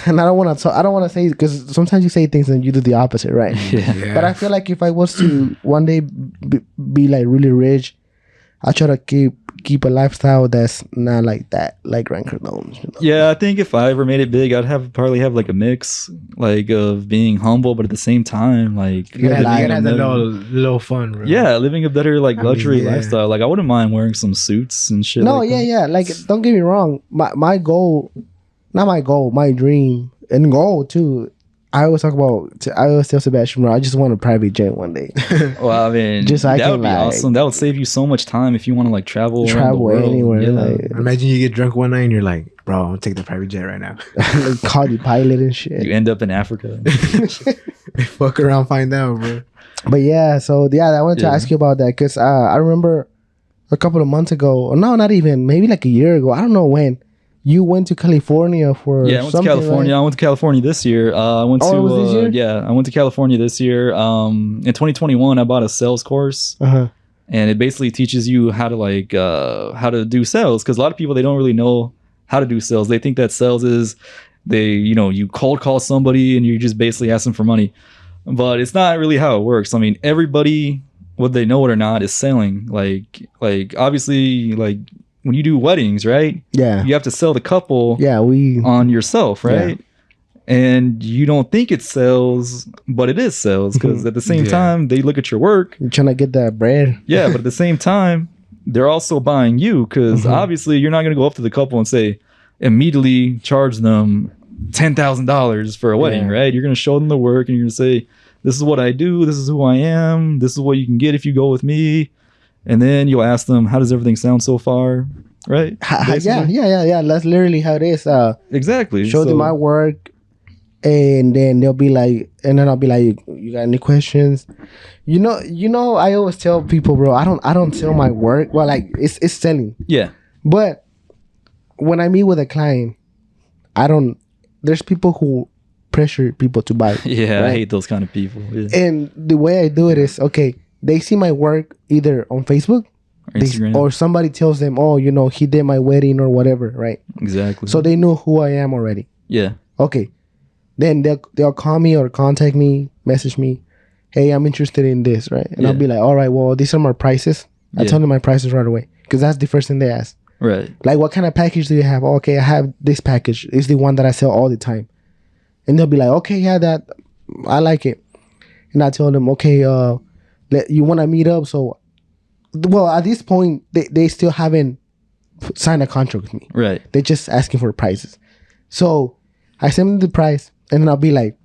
and I don't want to. I don't want to say because sometimes you say things and you do the opposite, right? yeah. Yeah. But I feel like if I was to one day be like really rich, I try to keep a lifestyle that's not like that, like Grant Cardone. You know? Yeah, I think if I ever made it big, I'd probably have like a mix, like of being humble, but at the same time, like you gotta living a have that better- little fun, bro. yeah, living a better like mean, luxury yeah. lifestyle. Like I wouldn't mind wearing some suits and shit. No, like that. yeah. Like, don't get me wrong. My goal, not my goal, my dream and goal too. I always talk about. I always tell Sebastian, bro, I just want a private jet one day. Well, I mean, Just so I that can, would be like, awesome. That would save you so much time if you want to like travel around the Travel world. anywhere. Yeah. Like, Imagine you get drunk one night and you're like, bro, I'm gonna take the private jet right now. like call the pilot and shit. You end up in Africa. Fuck around, find out, bro. But yeah, so yeah, I wanted to Yeah. ask you about that because I remember a couple of months ago, or no, not even, maybe like a year ago. I don't know when you went to California for Yeah, I went to something, California. right? I went to California this year. I went Oh, to it was this year? yeah, I went to California this year. In 2021, I bought a sales course, Uh-huh. and it basically teaches you how to like how to do sales. Because a lot of people they don't really know how to do sales. They think that sales is they, you know, you cold call somebody and you just basically ask them for money. But it's not really how it works. I mean, everybody, whether they know it or not, is selling. Like obviously, like when you do weddings, right? Yeah. You have to sell the couple Yeah, on yourself, right? And you don't think it sells, but it is sales, because at the same time they look at your work. You're trying to get that bread. Yeah, but at the same time, they're also buying you, because obviously you're not going to go up to the couple and say immediately charge them $10,000 for a wedding, right? You're going to show them the work and you're going to say, this is what I do, this is who I am, this is what you can get if you go with me. And then you'll ask them, how does everything sound so far? Right? Yeah. That's literally how it is. Exactly. Show them my work, and then they'll be like, and then I'll be like, you got any questions? You know, I always tell people, bro, I don't sell my work. Well, like it's selling. Yeah. But when I meet with a client, there's people who pressure people to buy. Yeah, right? I hate those kind of people. Yeah. And the way I do it is, okay, they see my work either on Facebook Or Instagram. or somebody tells them, oh, you know, he did my wedding or whatever, right? Exactly. So they know who I am already. yeah. Okay. Then they'll call me or contact me, message me, hey, I'm interested in this, right? And I'll be like, all right, well, these are my prices. I tell them my prices right away, because that's the first thing they ask. Right. Like, what kind of package do you have? Oh, okay, I have this package. It's the one that I sell all the time. And they'll be like, okay, yeah, that I like it. And I tell them, okay, you want to meet up? So, well, at this point, they still haven't signed a contract with me. Right. They're just asking for prices. So I send them the price, and then I'll be like,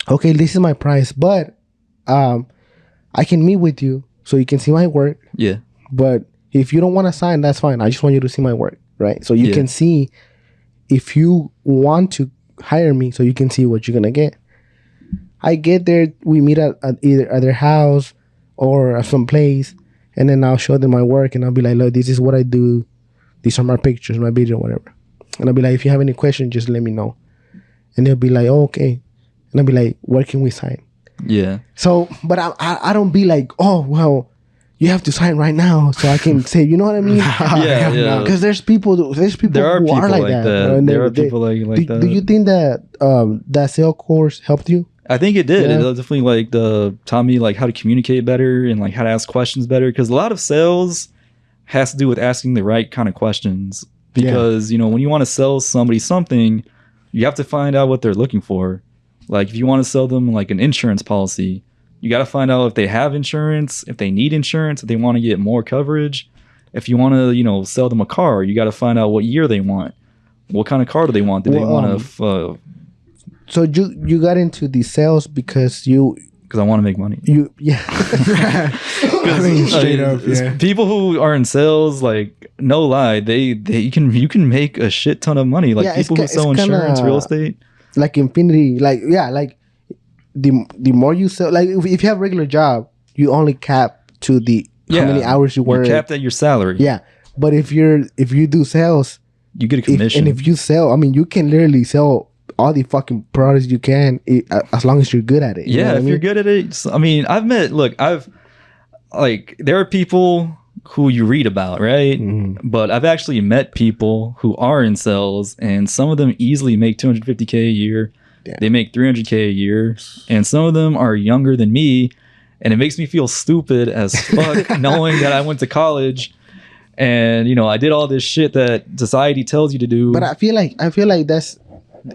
okay, this is my price, but I can meet with you so you can see my work. Yeah. But if you don't want to sign, that's fine. I just want you to see my work, right? So you can see if you want to hire me, so you can see what you're gonna get. I get there, we meet at either at their house or at some place, and then I'll show them my work, and I'll be like, look, this is what I do. These are my pictures, my video, whatever. And I'll be like, if you have any questions, just let me know. And they'll be like, oh, okay. And I'll be like, where can we sign? Yeah. So, but I don't be like, oh, well, you have to sign right now so I can say, you know what I mean? Yeah. Because there's people who There are are people like like that. that. And There are people like that. Do you think that that sales course helped you? I think it did. Yeah. It definitely taught me like how to communicate better and like how to ask questions better. Because a lot of sales has to do with asking the right kind of questions. Because you know, when you want to sell somebody something, you have to find out what they're looking for. Like if you want to sell them like an insurance policy, you got to find out if they have insurance, if they need insurance, if they want to get more coverage. If you want to, you know, sell them a car, you got to find out what year they want. What kind of car do they want? Do they want to? So you got into the sales because Because I want to make money. I mean, straight up, yeah. People who are in sales, like no lie, you can make a shit ton of money. Like people who sell insurance, real estate, like Infinity, like the more you sell, like if you have a regular job, you only cap to how many hours you work. You're capped at your salary. Yeah, but if you do sales, you get a commission. And if you sell, I mean, you can literally sell all the fucking products you can, as long as you're good at it. Yeah, if you're good at it. I mean, there are people who you read about, right? Mm-hmm. But I've actually met people who are in sales, and some of them easily make $250K a year. Yeah. They make $300K a year, and some of them are younger than me, and it makes me feel stupid as fuck knowing that I went to college and, you know, I did all this shit that society tells you to do. But I feel like that's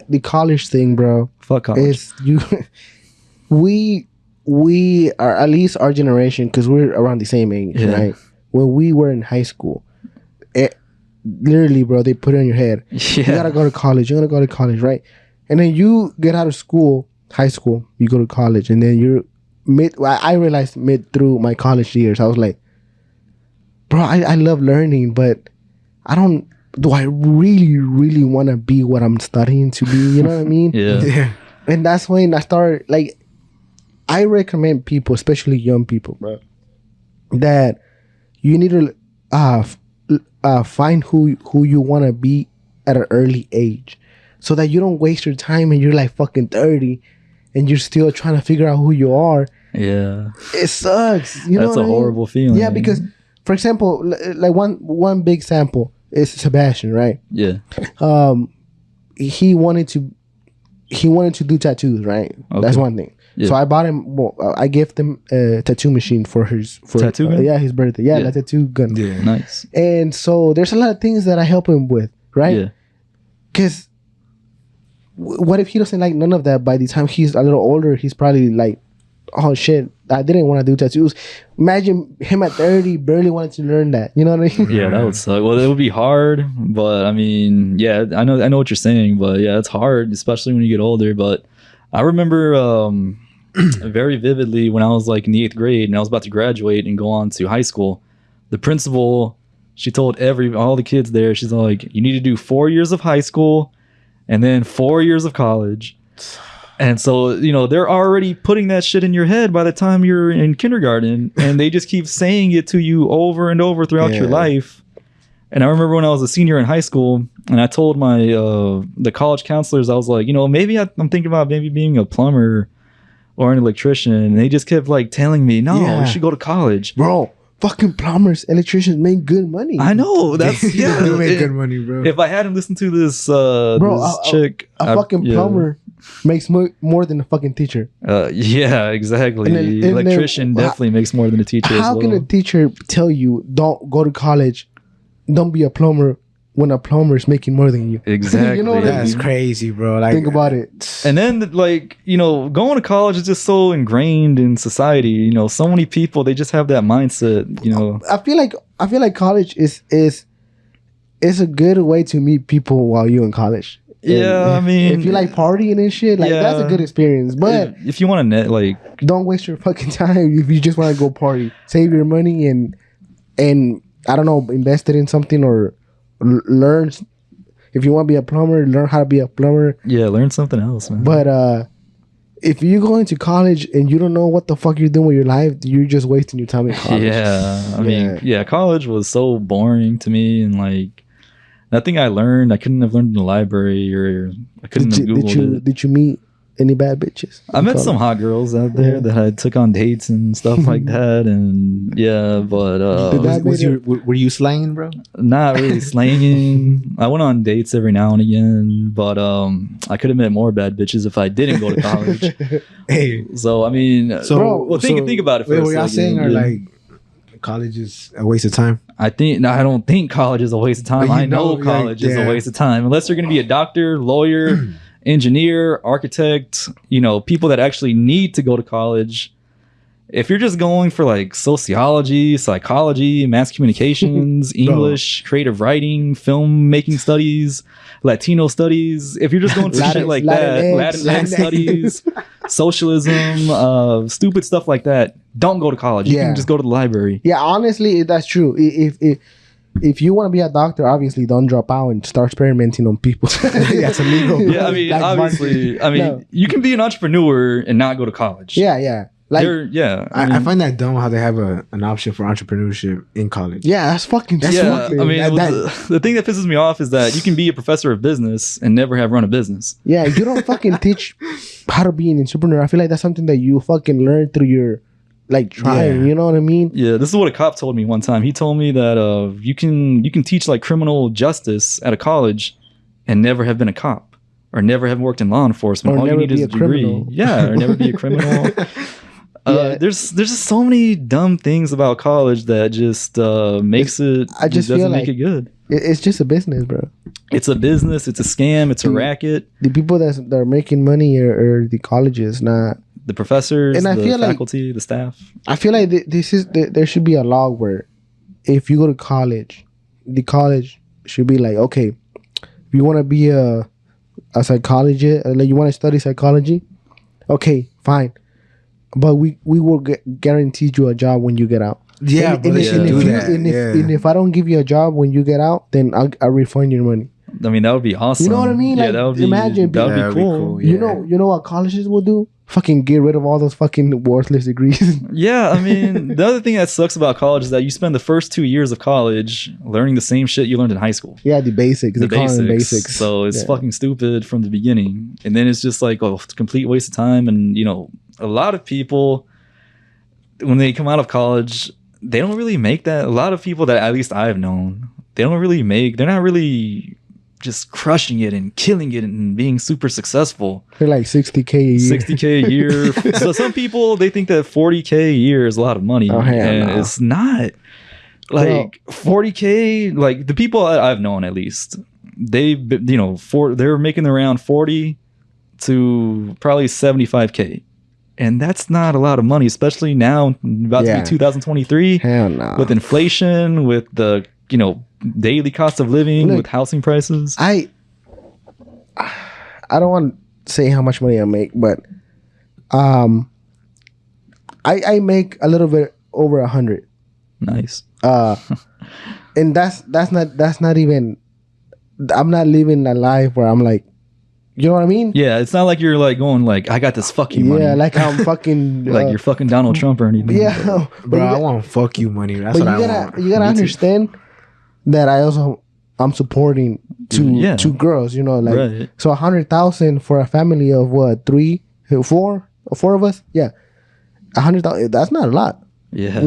the college thing, bro. Fuck college. We are, at least our generation, because we're around the same age, right? When we were in high school, literally, bro, they put it on your head. Yeah. You gotta go to college. You're gonna go to college, right? And then you get out of school, high school, you go to college, and then you're I realized mid through my college years, I was like, bro, I love learning, but do I really, really want to be what I'm studying to be? You know what I mean? Yeah. And that's when I started, like, I recommend people, especially young people, bro, that you need to find who you want to be at an early age, so that you don't waste your time and you're like fucking 30 and you're still trying to figure out who you are. Yeah. It sucks. You know That's a what I mean? horrible feeling. Yeah, because, for example, like one big sample is Sebastian, right? Yeah. he wanted to do tattoos, right? That's Okay. one thing. Yeah. So I bought him. Well, I gave him a tattoo machine for Tattoo gun? yeah, his birthday. Yeah, Yeah. the tattoo gun. Yeah. Nice. And so there's a lot of things that I help him with, right? Yeah. Because what if he doesn't like none of that? By the time he's a little older, he's probably like, oh shit, I didn't want to do tattoos. Imagine him at 30 barely wanted to learn that. You know what I mean? Yeah, that would suck. Well, it would be hard, but I mean, yeah, I know what you're saying, but yeah, it's hard, especially when you get older. But I remember very vividly when I was like in the 8th grade and I was about to graduate and go on to high school. The principal, she told all the kids there, she's like, you need to do 4 years of high school and then 4 years of college. And so, you know, they're already putting that shit in your head by the time you're in kindergarten, and they just keep saying it to you over and over throughout your Yeah. life. And I remember when I was a senior in high school, and I told my the college counselors, I was like, you know, maybe I'm thinking about maybe being a plumber or an electrician, and they just kept like telling me, no, Yeah. you should go to college. Bro, fucking plumbers, electricians make good money. I know that's yeah. They make it- good money, bro. If I hadn't listened to this, Bro, this chick, A fucking yeah. plumber makes more than a fucking teacher. Yeah, exactly. And then- Electrician definitely makes more than a teacher. as How well. can a teacher tell you don't go to college, don't be a plumber when a plumber is making more than you? Exactly. You know what I That's mean? crazy, bro. Like, Think about it. And then, like, you know, going to college is just so ingrained in society. You know, so many people, they just have that mindset, you know. I feel like college is a good way to meet people while you're in college. Yeah, I mean, if you like partying and shit, like that's a Yeah. good experience. But if you want to net, like, don't waste your fucking time if you just want to go party. Save your money and I don't know, invest it in something or learn. If you want to be a plumber, learn how to be a plumber. yeah, learn something else, man. But if you go into college and you don't know what the fuck you're doing with your life, you're just wasting your time in college. yeah, I mean, Yeah. yeah, college was so boring to me, and like, nothing I learned, I couldn't have learned in the library, or I couldn't have Googled it. Did you meet any bad bitches? I in met college? some hot girls out there Yeah. that I took on dates and stuff like that, and yeah, but Did that were you slanging, bro? not really slanging. I went on dates every now and again, but I could have met more bad bitches if I didn't go to college. Hey, So I mean, so well, think about it. Wait, For what a y'all second. saying are Yeah. like college is a waste of time? I don't think college is a waste of time. But you I know know, college like, is a yeah. waste of time unless you're going to be a doctor, lawyer, engineer, architect. You know, people that actually need to go to college. If you're just going for like sociology, psychology, mass communications, English, creative writing, film making studies, Latino studies, if you're just going for shit like that, Latin studies, socialism, stupid stuff like that, don't go to college. You Yeah. can just go to the library. Yeah, honestly, that's true. If you want to be a doctor, obviously don't drop out and start experimenting on people. That's illegal. Yeah, I mean, Like obviously, I mean, No. you can be an entrepreneur and not go to college. yeah. Like, Yeah, I mean, find that dumb how they have an option for entrepreneurship in college. yeah, that's fucking That's yeah. stupid. I mean, That- the thing that pisses me off is that you can be a professor of business and never have run a business. yeah, you don't fucking teach how to be an entrepreneur. I feel like that's something that you fucking learn through your like trying. Yeah. You know what I mean? Yeah, this is what a cop told me one time. He told me that you can teach like criminal justice at a college and never have been a cop or never have worked in law enforcement. Or All you never need is be a a degree. criminal. Yeah, or never be a criminal. Yeah. There's just so many dumb things about college that just makes it. I just doesn't feel make like- it good. It's just a business, bro. It's a business. It's a scam. It's a Dude. racket. The people that are making money are the colleges, not. The professors, And I the feel like- faculty, the staff. I feel like there should be a law where if you go to college, the college should be like, okay, if you want to be a psychologist, like you want to study psychology, okay, fine, but we will guarantee you a job when you get out. Yeah, and, but and they if- should and do if you- that. and if, Yeah. and if I don't give you a job when you get out, then I'll refund your money. I mean, that would be awesome. You know what I mean? Yeah, Like, that would be. imagine that would being- be cool. Yeah. You know what colleges will do? Fucking get rid of all those fucking worthless degrees. Yeah, I mean, the other thing that sucks about college is that you spend the first 2 years of college learning the same shit you learned in high school. Yeah, the basics. The They call them basics. basics. So it's Yeah. fucking stupid from the beginning. And then it's just like a complete waste of time. And, you know, a lot of people, when they come out of college, they don't really make that. A lot of people that at least I've known, they're not really just crushing it and killing it and being super successful. They're like 60K a year. 60K a year. So some people, they think that 40K a year is a lot of money. Oh, hell and no. it's not. Like 40K, like the people I've known at least, they've been, you know, they're making around 40 to probably 75K. And that's not a lot of money, especially now, about to be 2023. Hell no. With inflation, with the, you know, daily cost of living, Look, with housing prices. I don't want to say how much money I make, but I make a little bit over 100. Nice. And that's not even. I'm not living a life where I'm like, you know what I mean? Yeah, it's not like you're like going like, I got this fuck you money. Yeah, like I'm fucking like you're fucking Donald Trump or anything. Yeah, Bro, I want fuck you money. That's but what I you gotta want. you gotta understand that I'm supporting two girls. You know, like Right. so 100,000 for a family of what, four of us? Yeah, 100,000. That's not a lot. Yeah.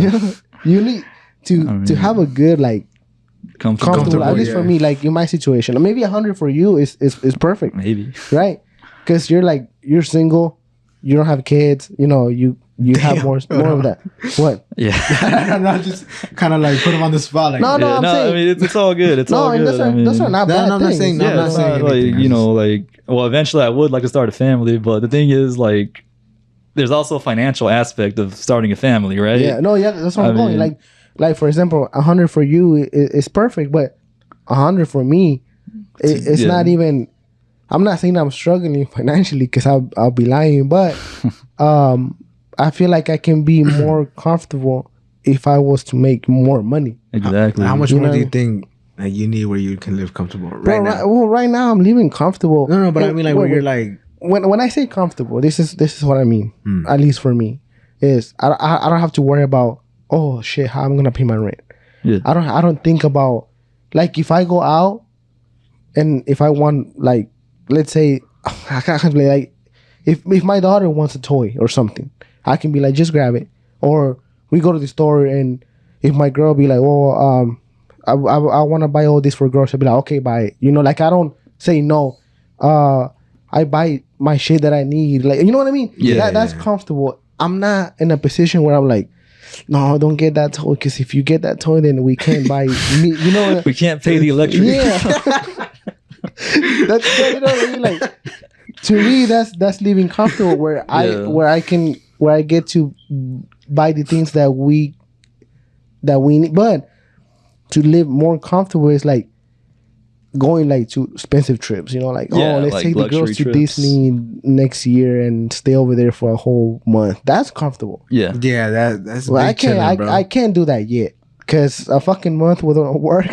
You need to have a good like comfortable, at least for me, like in my situation. Maybe 100 for you is perfect, Maybe. right? Because you're single, you don't have kids, you know, you have more of that. What? Yeah. I'm just kind of like put him on the spot. Like, No, Yeah, I'm saying, I mean, it's all good. It's all good. those I mean, are not bad I'm not things. saying- no, I'm yeah, not it's saying not like, anything. you know, like, well, eventually I would like to start a family, but the thing is, like, there's also a financial aspect of starting a family, right? Yeah, no, yeah, that's what I'm I going. mean- Like for example, 100 for you is perfect, but 100 for me, it's Yeah. not even. I'm not saying I'm struggling financially because I'll be lying, but I feel like I can be more comfortable if I was to make more money. Exactly. how much You more know- do you think that you need where you can live comfortable right now? Right now I'm living comfortable. No, but I mean like where Wait, you're like, when I say comfortable, this is what I mean. At least for me, is I don't have to worry about, oh shit, how I'm gonna pay my rent. Yeah. I don't think about, like, if I go out and if I want, like, let's say I can't play, like if my daughter wants a toy or something, I can be like, just grab it. Or we go to the store and if my girl be like, oh I want to buy all this for girls, I'll be like, okay, buy it. You know, like I don't say no. I buy my shit that I need. Like, you know what I mean? Yeah. That's comfortable. I'm not in a position where I'm like, no, don't get that toy, because if you get that toy, then we can't buy me. You know? We can't pay the electric. Yeah. That's, you know what I mean? Like, to me, that's living comfortable where I get to buy the things that we need. But to live more comfortable is like going like to expensive trips, you know, like, Yeah, let's like take the girls to luxury trips. Disney next year and stay over there for a whole month. That's comfortable. Yeah. yeah, that's Well, big chillin', bro. I can't do that yet because a fucking month without work.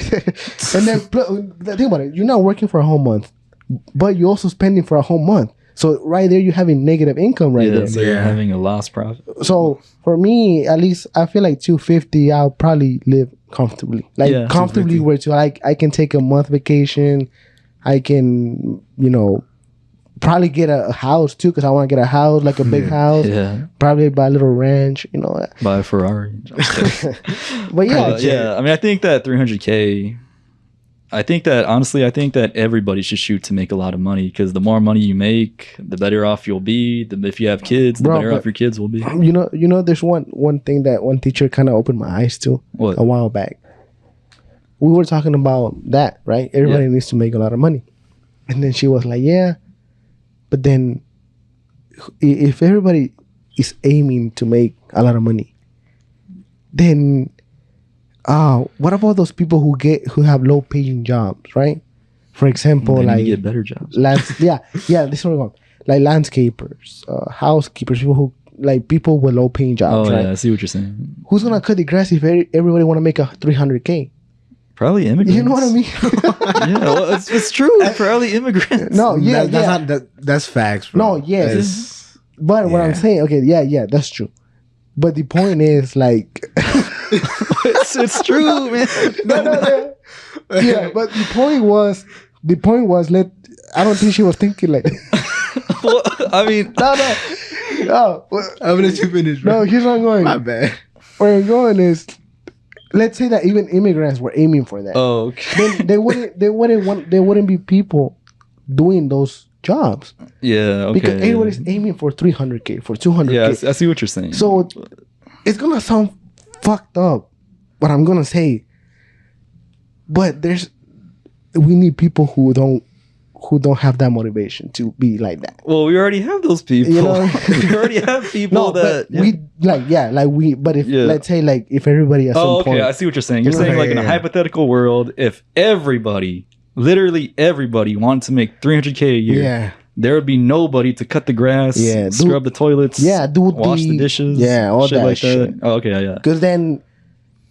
And then think about it, you're not working for a whole month, but you're also spending for a whole month. So right there, you're having negative income right Yeah. there. So you're Yeah. having a lost profit. So for me, at least, I feel like 250, I'll probably live comfortably. Like Yeah, comfortably, 250. where to I can take a month vacation. I can, you know, probably get a house too, because I want to get a house, like a big house. Yeah. Probably buy a little ranch, you know. Buy a Ferrari. But yeah, Yeah. I mean, I think that 300K, I think that everybody should shoot to make a lot of money, because the more money you make, the better off you'll be. If you have kids, the Bro, better but- off your kids will be. you know, there's one thing that one teacher kind of opened my eyes to What? a while back. We were talking about that, right? Everybody Yeah. needs to make a lot of money. And then she was like, yeah, but then if everybody is aiming to make a lot of money, then what about those people who have low paying jobs, right? For example, They need to like get better jobs. yeah, this is what I'm going. Like landscapers, housekeepers, people with low paying jobs, Oh right? yeah, I see what you're saying. Who's gonna cut the grass if everybody want to make a 300K? Probably immigrants. You know what I mean? Yeah, well, it's true. Probably immigrants. No, yeah, that's yeah. not that's facts, bro. No, yeah. That's- But what I'm Yeah. saying, okay, yeah, that's true. But the point is, like, it's true, man. no. Yeah, but the point was, I don't think she was thinking like, Well, I mean, no. I'm gonna let you finish, bro. No, here's where I'm going. My bad. Where I'm going is, let's say that even immigrants were aiming for that. Oh, okay. Then they wouldn't be people doing those jobs Yeah, okay. because everybody's aiming for 300K, for 200K. Yeah, I see what you're saying. So it's gonna sound fucked up, what I'm gonna say, but we need people who don't have that motivation to be like that. well, we already have those people. You know? We already have people that. but but if Yeah. let's say like if everybody at Oh, some okay. point, I see what you're saying. You're saying Yeah, like in a yeah. hypothetical world, if everybody, literally everybody, wanted to make 300K a year, yeah, there would be nobody to cut the grass, Yeah, scrub the toilets, yeah, do wash the dishes, yeah, all shit that like shit. that. Oh, okay, yeah. Because then,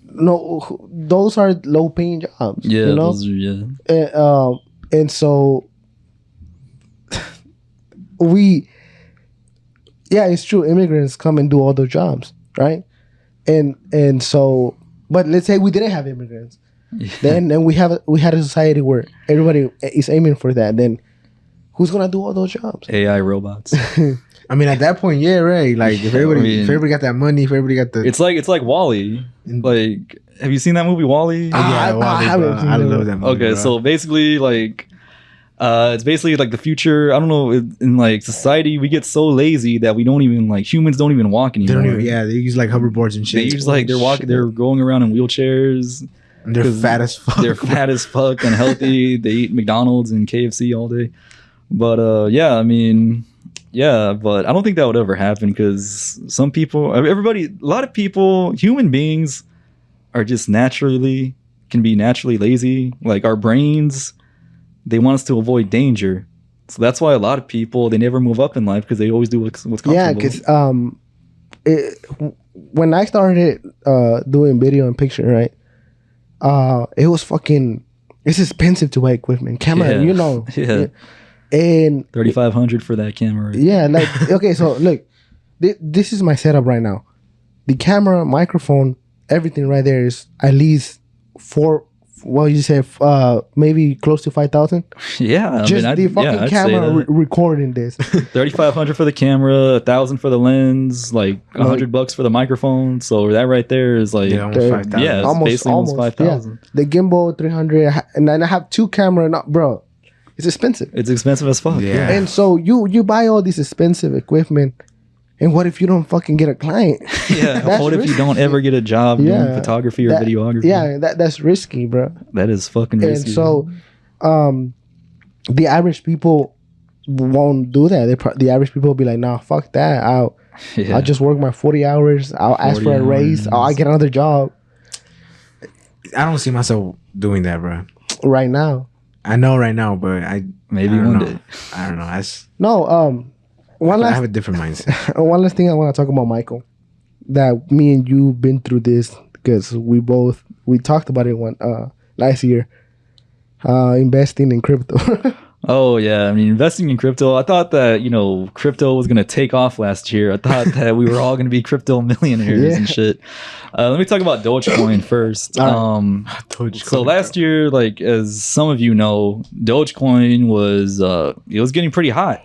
no, those are low paying jobs. Yeah, you know, those are, yeah. and so it's true. Immigrants come and do all those jobs, right? And so, but let's say we didn't have immigrants, then we had a society where everybody is aiming for that. Then who's gonna do all those jobs? AI robots. I mean, at that point, yeah, right. Like if Yeah, everybody, I if mean- everybody got that money, if everybody got the, It's like Wall-E. Like, have you seen that movie Wall-E? Ah, I haven't bro. seen I that love one. that movie. Okay, bro. so basically, like, it's basically like the future. I don't know. In like society, we get so lazy that we don't even like humans don't even walk they anymore. don't even, yeah, they use like hoverboards and They shit. use like they're walking. They're going around in wheelchairs. And they're 'cause fat as fuck. They're fat as fuck, unhealthy. They eat McDonald's and KFC all day. But yeah, I mean, yeah, but I don't think that would ever happen because some people, everybody, a lot of people, human beings are just can be naturally lazy. Like our brains, they want us to avoid danger. So that's why a lot of people, they never move up in life because they always do what's comfortable. Yeah, because when I started doing video and picture, right, it was fucking. It's expensive to buy equipment, camera, Yeah. you know. Yeah. And 3,500 for that camera. yeah, like okay, so look, this is my setup right now. The camera, microphone, everything right there is at least what you say, maybe close to 5,000. Yeah, Just the fucking I'd say camera that. recording this. 3,500 for the camera, 1,000 for the lens, like $100 for the microphone. So that right there is like, yeah, almost They're- 5,000. yeah, it's basically almost 5,000. Yeah. The gimbal 300, and then I have two camera. Not bro, it's expensive. It's expensive as fuck. Yeah. And so you buy all this expensive equipment, and what if you don't fucking get a client? Yeah. That's What if you risky. don't ever get a job doing Yeah. photography or That- videography? Yeah, that's risky, bro. That is fucking And risky. so, the average people won't do that. The average people will be like, nah, fuck that. I'll just work my 40 hours. I'll ask for a 40 raise. hours. I'll get another job I don't see myself doing that, bro. right now. I know right now, but Maybe I don't one know. day. I don't know. That's No, one I last have a different mindset. one last thing I want to talk about, Michael. That me and you been through this because we talked about it last year. Investing in crypto. Oh yeah, I mean investing in crypto. I thought that crypto was gonna take off last year. I thought that we were all gonna be crypto millionaires Yeah. and shit. Let me talk about Dogecoin first. All right. So last year, like as some of you know, Dogecoin was it was getting pretty hot.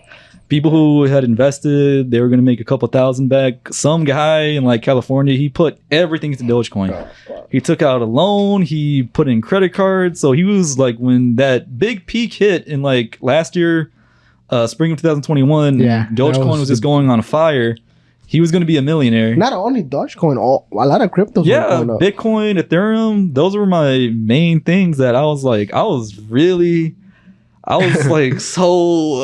People who had invested, they were going to make a couple thousand back. Some guy in like California, he put everything into Dogecoin. He took out a loan, he put in credit cards. So he was like, when that big peak hit in like last year, spring of 2021, Yeah, that Dogecoin was just going on fire. He was going to be a millionaire. Not only Dogecoin, a lot of cryptos. Yeah, were going up. Bitcoin, Ethereum, those were my main things that I was like, I was like, so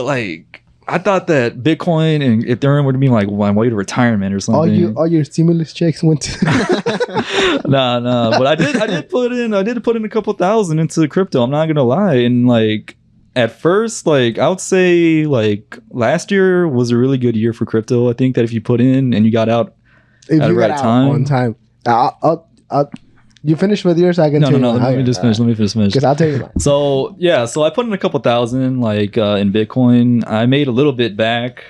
like, I thought that Bitcoin and Ethereum would be like my way to retirement or something. All your stimulus checks went to. Nah. But I did put in a couple thousand into crypto. I'm not gonna lie. And like at first, like I would say like last year was a really good year for crypto. I think that if you put in and you got out If at the you right got out time. on time, you finish with yours. I can No, tell you. let me just finish. Because I'll tell you mine. So I put in a couple thousand like in Bitcoin. I made a little bit back,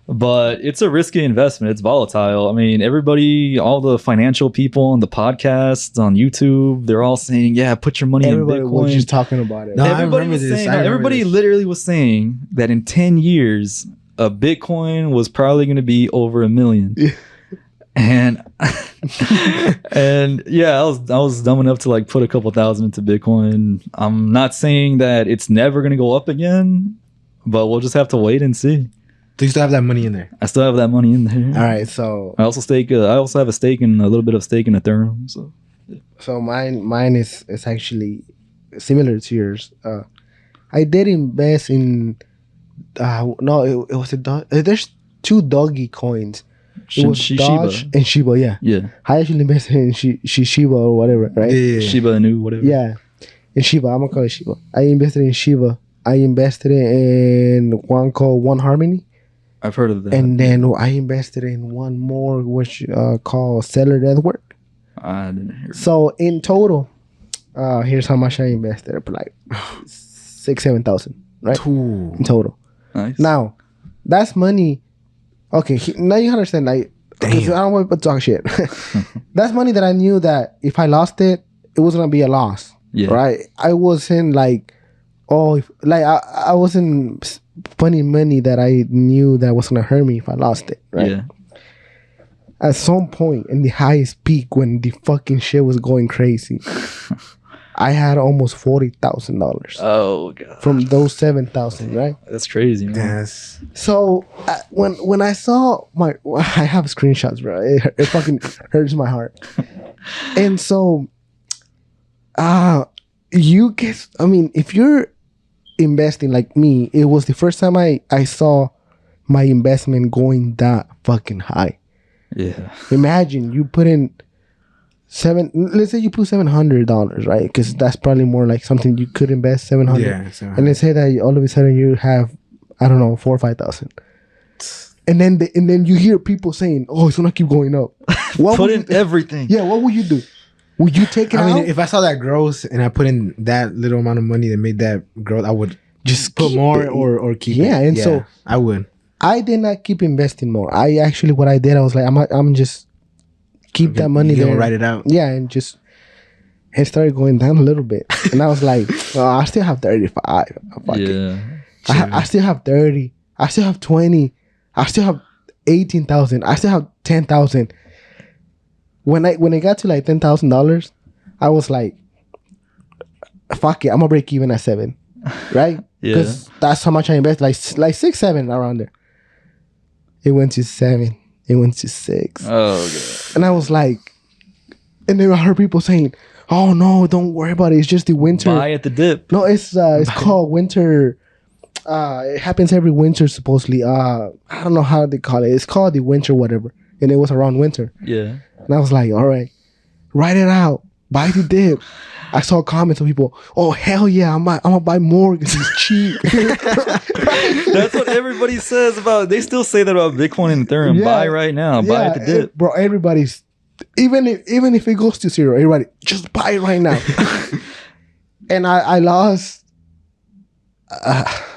but it's a risky investment. It's volatile. I mean, everybody, all the financial people on the podcasts on YouTube, they're all saying, "Yeah, put your money Everybody in was Bitcoin." just talking about it. No, I everybody remember was this. saying, I remember everybody this. literally was saying that in 10 years, a Bitcoin was probably going to be over $1 million. And and yeah, I was dumb enough to like put a couple thousand into Bitcoin. I'm not saying that it's never gonna go up again, but we'll just have to wait and see. So you still have that money in there. I still have that money in there. All right, so I also have a stake in a little bit of stake in Ethereum. So mine is actually similar to yours. I did invest in no, it was there's two doggy coins. It was Doge and Shiba. Yeah, Yeah. I actually invested in Shiba or whatever, right? Yeah. Shiba Inu, whatever. Yeah, in Shiba. I'm gonna call it Shiba. I invested in Shiba. I invested in one called One Harmony. I've heard of that. And then I invested in one more, which called Stellar Network. I didn't hear. So in total, here's how much I invested. Like 6,000-7,000, right? Ooh. In total. Nice. Now, that's money. Okay, now you understand. Like, because I don't want to talk shit. That's money that I knew that if I lost it, it was gonna be a loss. Yeah. Right. I wasn't like, I wasn't spending money that I knew that was gonna hurt me if I lost it. Right. Yeah. At some point in the highest peak when the fucking shit was going crazy, I had almost $40,000 Oh god. from those 7,000, right? That's crazy, man. Yes. So when I saw I have screenshots, bro. It fucking hurts my heart. And so, you guess, I mean, if you're investing like me, it was the first time I saw my investment going that fucking high. Yeah. Imagine you put in let's say you put $700, right? Because that's probably more like something you could invest $700. Yeah. So, And let's say that all of a sudden you have, I don't know, 4,000 or 5,000. And then you hear people saying, "Oh, it's gonna keep going up." What Put would in you, everything. yeah, what would you do? Would you take it I out? mean, if I saw that growth and I put in that little amount of money that made that growth, I would Just put keep more it. or keep it. Yeah, and so- I would. I did not keep investing more. I actually, what I did, I was like, I'm just keep that money You there. gonna write it out. Yeah, and just it started going down a little bit, and I was like, well, I still have 35. Fuck it. Yeah. I still have 30. I still have 20. I still have 18,000. I still have 10,000. When I got to like $10,000, I was like, fuck it, I'm gonna break even at 7, right? Yeah. Because that's how much I invest, like 6, 7 around there. It went to 7. It went to 6. Oh god. And I was like, and then I heard people saying, "Oh no, don't worry about it. It's just the winter." Buy at the dip. No, it's called winter. It happens every winter supposedly. I don't know how they call it. It's called the winter whatever, and it was around winter. Yeah. And I was like, all right, write it out. Buy the dip. I saw comments of people, "Oh hell yeah, I'm gonna buy more because it's cheap." That's what everybody says about. They still say that about Bitcoin and Ethereum. Yeah. Buy right now. Buy at the dip. Bro. Everybody's even if it goes to 0, everybody just buy it right now. And I lost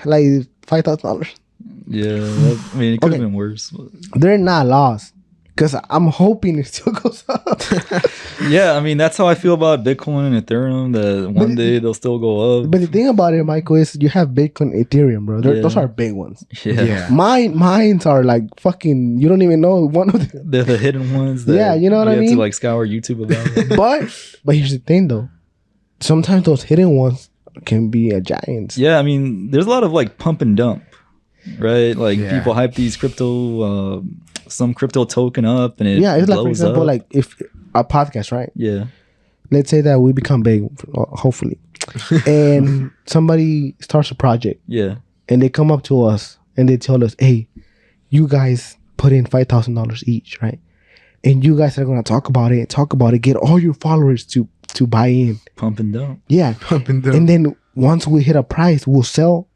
like $5,000. Yeah. I mean, it could have Okay. been worse. But. They're not lost because I'm hoping it still goes up. Yeah, I mean that's how I feel about Bitcoin and Ethereum. That one day they'll still go up. But the thing about it, Michael, is you have Bitcoin, Ethereum, bro. Yeah. Those are big ones. Yeah. Mines are like fucking. You don't even know one of them. They're the hidden ones. That Yeah, you know what I have mean? to like scour YouTube about. But here's the thing, though. Sometimes those hidden ones can be a giant. Yeah, I mean, there's a lot of like pump and dump, right? Like Yeah. people hype these crypto, some crypto token up, and it Yeah, it's like, for blows example, up. like if a podcast, right? Yeah, Let's say that we become big, hopefully, and somebody starts a project yeah, and they come up to us and they tell us, "Hey, you guys put in $5,000 each, right? And you guys are gonna talk about it, get all your followers to buy in." pump and dump. Yeah, Up and down. and then once we hit a price, we'll sell,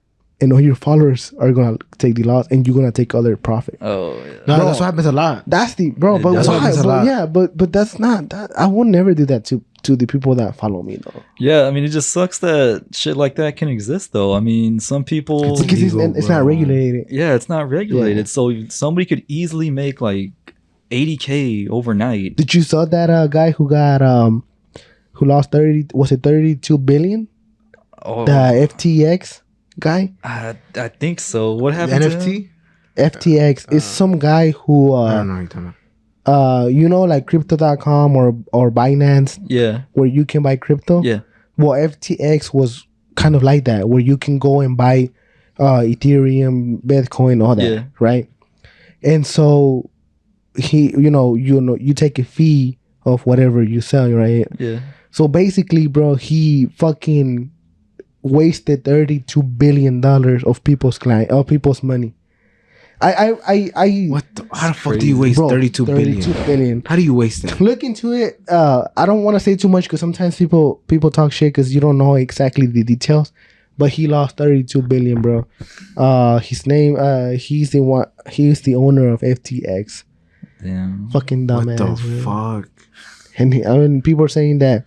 and all your followers are gonna take the loss, and you're gonna take other profit. Oh yeah. No, Bro. that's what happens a lot. That's the bro, but That's why? what happens a But lot. yeah, but that's not that. I would never do that to the people that follow me though, Yeah, I mean, it just sucks that shit like that can exist, though. I mean, some people. because illegal, it's not bro. regulated. Yeah, it's not regulated, Yeah. so somebody could easily make like $80K overnight. Did you saw that guy who got who lost 32 billion? Oh, The FTX guy. I think so. What The happened? To him? NFT? FTX is some guy who I don't know what you're talking about. you know, like crypto.com or Binance, Yeah. where you can buy crypto. Yeah. Well, FTX was kind of like that, where you can go and buy Ethereum, Bitcoin, all that, Yeah. right? And so you take a fee of whatever you sell, right? Yeah. So basically, bro, he fucking wasted $32 billion of people's money. I What? How the fuck do crazy. you waste bro, 32 billion? 32 billion. How do you waste that? Look into it. I don't want to say too much because sometimes people talk shit because you don't know exactly the details. But he lost 32 billion, bro. His name, he's the owner of FTX. Damn. Fucking What dumbass. the man. fuck? And people are saying that.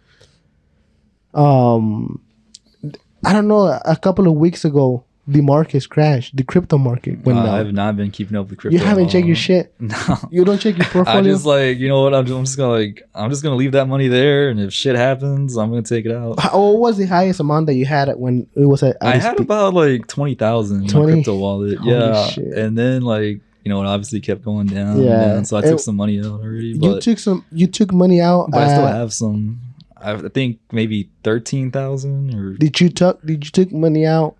I don't know. A couple of weeks ago, the markets crashed. The crypto market went down. I've not been keeping up with crypto. You haven't at checked all. your shit. No. You don't check your I portfolio. just like, you know what? I'm just gonna leave that money there, and if shit happens, I'm gonna take it out. What was the highest amount that you had when it was at? I had about like 20,000 in my 20? crypto wallet. Holy Yeah, shit. and then like, you know, it obviously kept going down. Yeah. And down, so I took some money out already. But You took money out. I still have some. I think maybe 13,000 or Did you took money out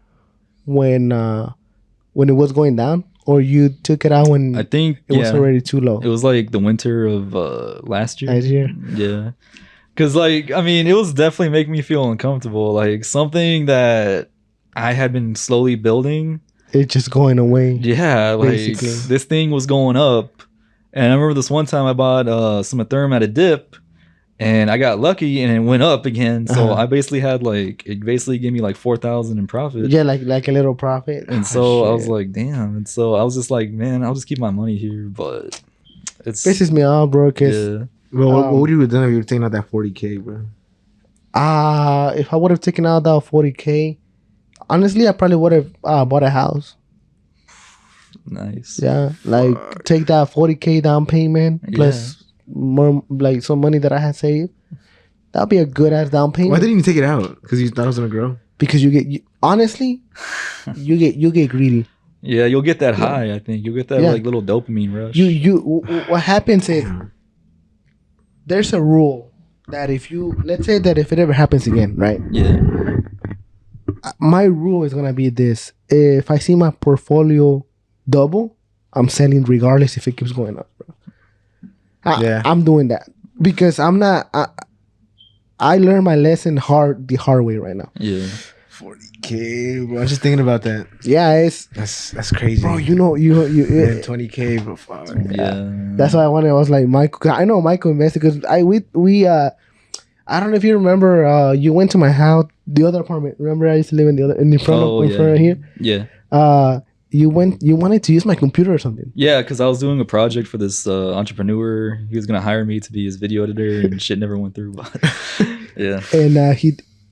when it was going down, or you took it out when I think it was already too low? It was like the winter of last year. Last year? Yeah. Cause like, I mean, it was definitely making me feel uncomfortable. Like something that I had been slowly building. It's just going away. Yeah. Like Basically. this thing was going up. And I remember this one time I bought some Ethereum at a dip and I got lucky and it went up again. So Uh-huh. I basically had it basically gave me like 4,000 in profit. Yeah, like a little profit. And so I was Shit. like, damn. And so I was just like, man, I'll just keep my money here. But it's Pisses me off, bro. Cause yeah. Bro, what Um, would you have done if you were taking out that 40K, bro? if I would have taken out that 40K, honestly, I probably would have bought a house. Nice. Yeah, like take that 40K down payment plus more, like some money that I had saved. That'd be a good ass down payment. Why didn't you take it out? Because you thought it was gonna grow. Because honestly, you get greedy. Yeah, you'll get that high. I think you'll get that Yeah. like little dopamine rush. What happens is Damn. there's a rule that let's say that if it ever happens again, right? Yeah. My rule is gonna be this: if I see my portfolio double, I'm selling regardless if it keeps going up, bro. Yeah. I'm doing that because I'm not. I learned my lesson the hard way right now. Yeah. 40K, bro. I was just thinking about that. Yeah, it's That's crazy. bro. Yeah, 20K, bro. Fuck. Yeah. That's why I was like Michael. 'Cause I know Michael invested because we I don't know if you remember. You went to my house, the other apartment. Remember, I used to live in in front of here. Yeah. You wanted to use my computer or something. Yeah, because I was doing a project for this entrepreneur. He was gonna hire me to be his video editor, and shit never went through. But yeah. And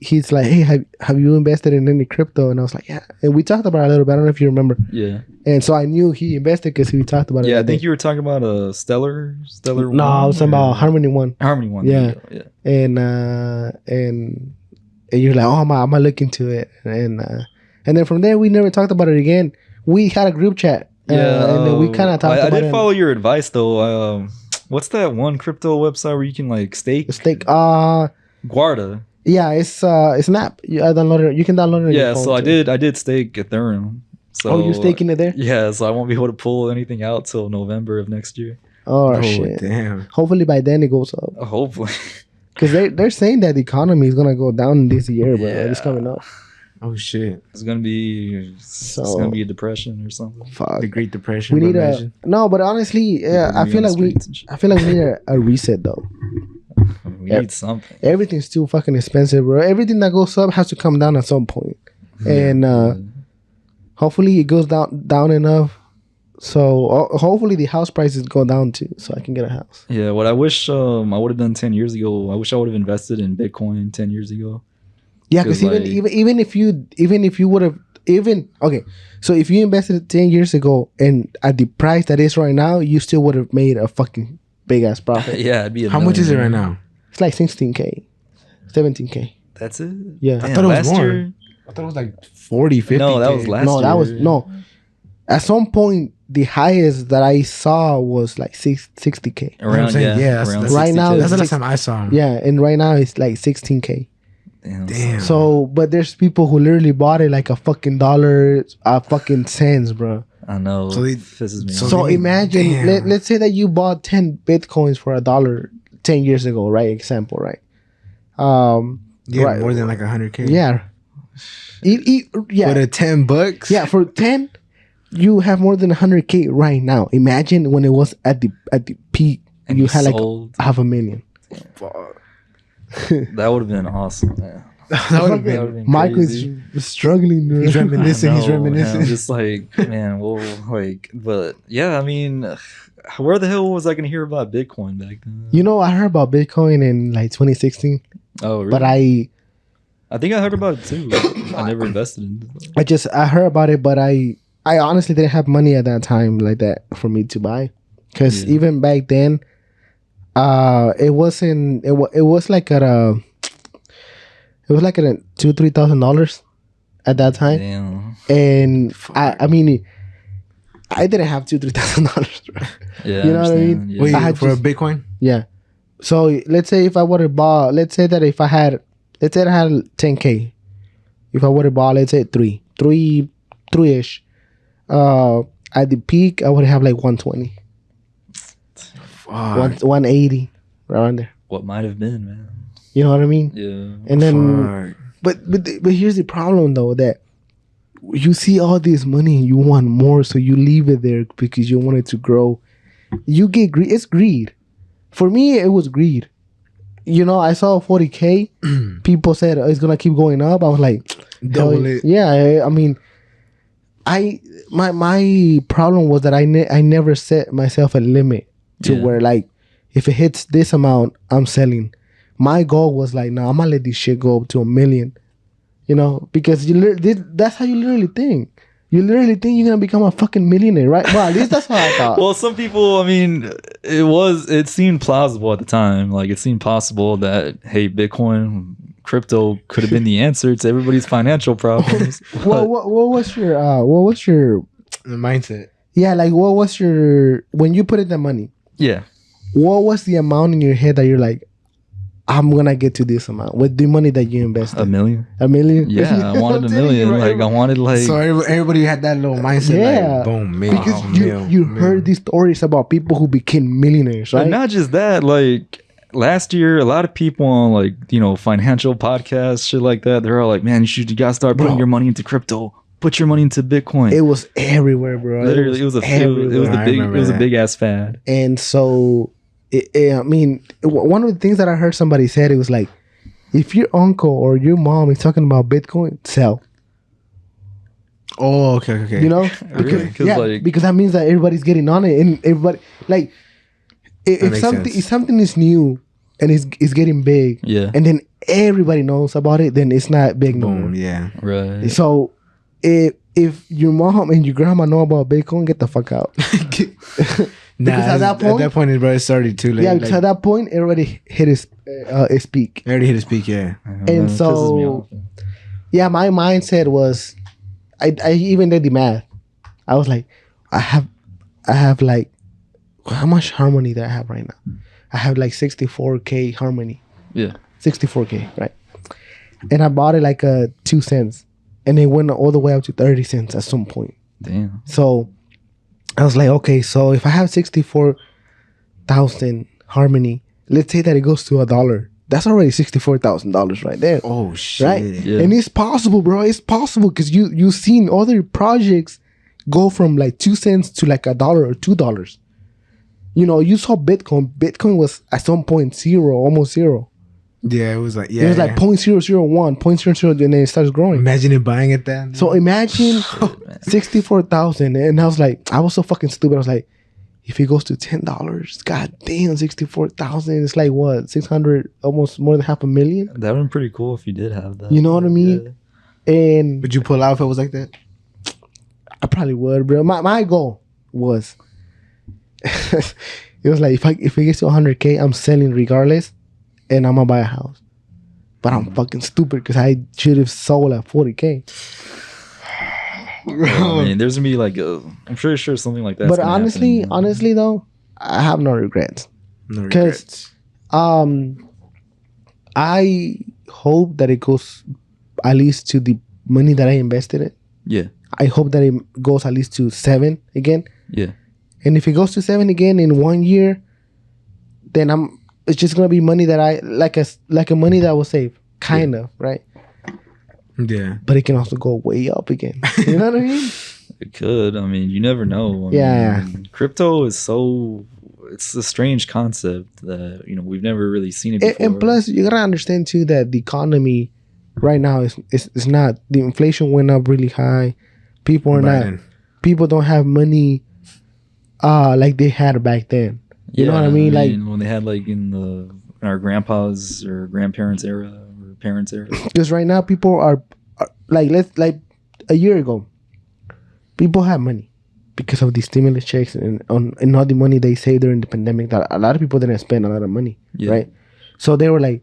he's like, hey, have you invested in any crypto? And I was like, yeah. And we talked about it a little bit. I don't know if you remember. Yeah. And so I knew he invested because we talked about it. Yeah, I that think day. you were talking about a Stellar. No, I was talking about Harmony One. Harmony One. Yeah. there you go, Yeah. And you're like, oh, I'm gonna look into it. And then from there we never talked about it again. We had a group chat. Yeah, and then we kind of talked I about did it. follow your advice though. What's that one crypto website where you can like stake? Stake. Guarda. Yeah, it's an app. I downloaded it. You can download it. On your Yeah, phone so I too. did stake Ethereum. So Oh, you're staking it there? Yeah, so I won't be able to pull anything out till November of next year. Oh, Oh, shit. damn. Hopefully by then it goes up. Hopefully. Because they're saying that the economy is gonna go down this year, bro. It's coming up. Oh, shit. It's gonna be a depression or something. Fuck. The Great Depression. We need bro, a imagine. no, but honestly, yeah, I feel like we need a reset though. We need something. Everything's too fucking expensive, bro. Everything that goes up has to come down at some point. And hopefully it goes down enough. So hopefully the house prices go down too, so I can get a house. Yeah, what I wish I would have done 10 years ago. I wish I would have invested in Bitcoin 10 years ago. Yeah, because 'Cause, even if you would have okay, so if you invested 10 years ago and at the price that is right now, you still would have made a fucking big ass profit. Yeah, it'd be a How much is it million. right now? It's like 16K, 17K. That's it? Yeah. Damn, I thought it was last more. year. I thought it was like 40, 50. No, that was last No, that was year. no. At some point, the highest that I saw was like 60K. Around, saying, yeah, around that's- right now, 62. That's the last Six- time I saw him. Yeah, and right now it's like 16K. Damn. So, but there's people who literally bought it like a fucking dollar, a fucking cents, bro. I know. So they- Pisses me so off. So they- imagine, damn. let's say that you bought 10 Bitcoins for $1 10 years ago, right? Example, right? Yeah, right. more than like 100K. Yeah. Yeah. For the $10. Yeah, for 10, you have more than 100K right now. Imagine when it was at the peak, And you you had like sold. $500,000. Fuck. That would have been awesome, man. That would have That been. would've been Michael crazy. is struggling. Dude. He's reminiscing. I He's know, reminiscing. man. I'm just like, man, well, like, but yeah, I mean, where the hell was I gonna hear about Bitcoin back then? You know, I heard about Bitcoin in like 2016, Oh, really? but I think I heard about it too. I never invested in it. I heard about it, but I honestly didn't have money at that time like that for me to buy, because Yeah. even back then, it wasn't. It was like at a. It was like at $2,000-3,000 at that time, Damn. and I mean, I didn't have $2,000-3,000. Yeah. You know what I mean? understand. Yeah. Wait, I had for a just- Bitcoin? Yeah. So let's say if I would have bought, let's say that if I had, let's say I had 10K, if I would have bought, let's say three-ish, at the peak I would have like 120, Fuck. 180 around there. What might have been, man. You know what I mean? Yeah. And then, Fuck. but here's the problem though, that you see all this money and you want more, so you leave it there because you want it to grow. You get greed. It's greed. For me, it was greed. You know, I saw 40K. People said it's gonna keep going up. I was like, Double hell, it. yeah. I mean, my problem was that I never set myself a limit to Yeah. where like if it hits this amount, I'm selling. My goal was like, no, I'm gonna let this shit go up to 1 million. You know, because that's how you literally think. You literally think you're gonna become a fucking millionaire, right? Well, at least that's what I thought. Well, some people, I mean, it seemed plausible at the time. Like, it seemed possible that, hey, Bitcoin, crypto could have been the answer to everybody's financial problems. Well, what was your The mindset. yeah, like what was your, when you put in the money, Yeah. what was the amount in your head that you're like, I'm gonna get to this amount with the money that you invested? $1 million. $1 million? Yeah, I wanted I'm $1 telling you, million. right? Like, I wanted, like, So everybody had that little mindset. Yeah. Like, boom, mil, because mil, you mil. heard these stories about people who became millionaires, but right? not just that, like, last year, a lot of people on, like, you know, financial podcasts, shit like that, they're all like, man, you gotta start putting Bro. your money into crypto. Put your money into Bitcoin. It was everywhere, bro. Literally, it was everywhere. a I big, remember it was a that. big ass fad. And so, I mean, one of the things that I heard somebody said, it was like, if your uncle or your mom is talking about Bitcoin, sell. Oh, okay. You know, Really? 'Cause, yeah, like- because that means that everybody's getting on it, and everybody like if makes something sense. if something is new and it's getting big, Yeah. and then everybody knows about it, then it's not big no more. Boom, yeah. Right. So if your mom and your grandma know about Bitcoin, get the fuck out. Nah, at that point- at that point, bro, it started too late. Yeah, because like, at that point, everybody hit his peak. I already hit his peak, yeah. And and so- Yeah, my mindset was, I even did the math. I was like, I have like, how much harmony do I have right now? I have like 64K harmony, yeah. 64K, right? And I bought it like 2 cents, and it went all the way up to 30 cents at some point. Damn. So I was like, okay, so if I have 64,000 harmony, let's say that it goes to $1. That's already $64,000 right there. Oh, shit. Right? Yeah. And it's possible, bro. It's possible because you've seen other projects go from like 2 cents to like $1 or $2. You know, you saw Bitcoin. Bitcoin was at some point zero, almost zero. Yeah, it was like, yeah. It was like yeah. 0.001, 0.00, and then it starts growing. Imagine it buying it then. So imagine 64,000, and I was like, I was so fucking stupid. I was like, if it goes to $10, god damn, 64,000. It's like what, 600, almost more than $500,000. That would have been pretty cool if you did have that. You know what I mean? And Would you pull out if it was like that? I probably would, bro. My goal was, it was like if it gets to 100K, I'm selling regardless, and I'm gonna buy a house. But I'm fucking stupid because I should have sold at 40K. I mean, there's gonna be like I'm pretty sure something like that. But honestly though, I have no regrets. No 'Cause- regrets. I hope that it goes at least to the money that I invested in. yeah, I hope that it goes at least to 7 again. yeah, And if it goes to 7 again in 1 year, then it's just gonna be money that I like a money that I will save, kind of, right? Yeah. But it can also go way up again. You know what I mean? it could. I mean, you never know. Yeah. Crypto is it's a strange concept that we've never really seen it before. And plus, you gotta understand too that the economy right now is not, the inflation went up really high. People don't have money like they had back then. You know what I mean? Like when they had like in our grandpas or grandparents era or parents era. because right now people are like a year ago, people have money because of the stimulus checks and all the money they saved during the pandemic. That a lot of people didn't spend a lot of money, Yeah. right? So they were like,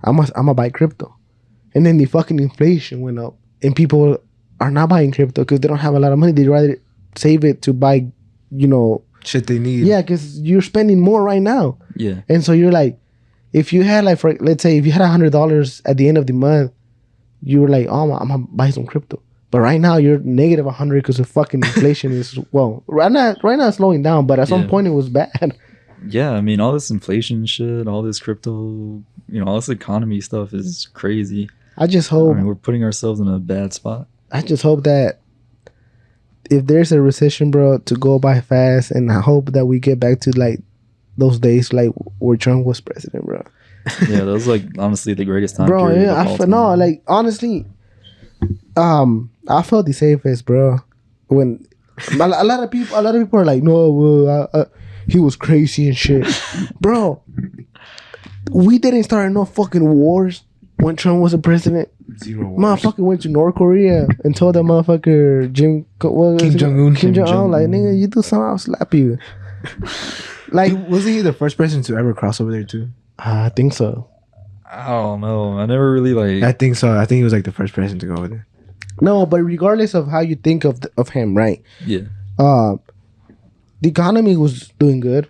I'm gonna buy crypto, and then the fucking inflation went up, and people are not buying crypto because they don't have a lot of money. They'd rather save it to buy, Shit they need. yeah, because you're spending more right now. Yeah. And so you're like, if you had like, let's say if you had $100 at the end of the month, you were like, oh, I'm gonna buy some crypto. But right now you're negative 100 because of fucking inflation is, well, right now it's slowing down, but at some Yeah. point it was bad. Yeah, I mean, all this inflation shit, all this crypto, all this economy stuff is crazy. I just I hope, mean, we're putting ourselves in a bad spot. that if there's a recession, bro, to go by fast, and I hope that we get back to like those days like where Trump was president, bro. Yeah, that was like honestly the greatest time. Bro, period yeah, of all time. like honestly, I felt the safest, bro. When a lot of people are like, no, well, he was crazy and shit, bro. We didn't start no fucking wars when Trump was a president. Zero. Motherfucker went to North Korea and told that motherfucker Kim Jong-un. Kim Jong-un, like, nigga, you do something, I'll slap you. Like, Wasn't he the first person to ever cross over there too? I think so. I don't know. I never really like. I think so. I think he was like the first person to go over there. No, but regardless of how you think of him, right? Yeah. The economy was doing good.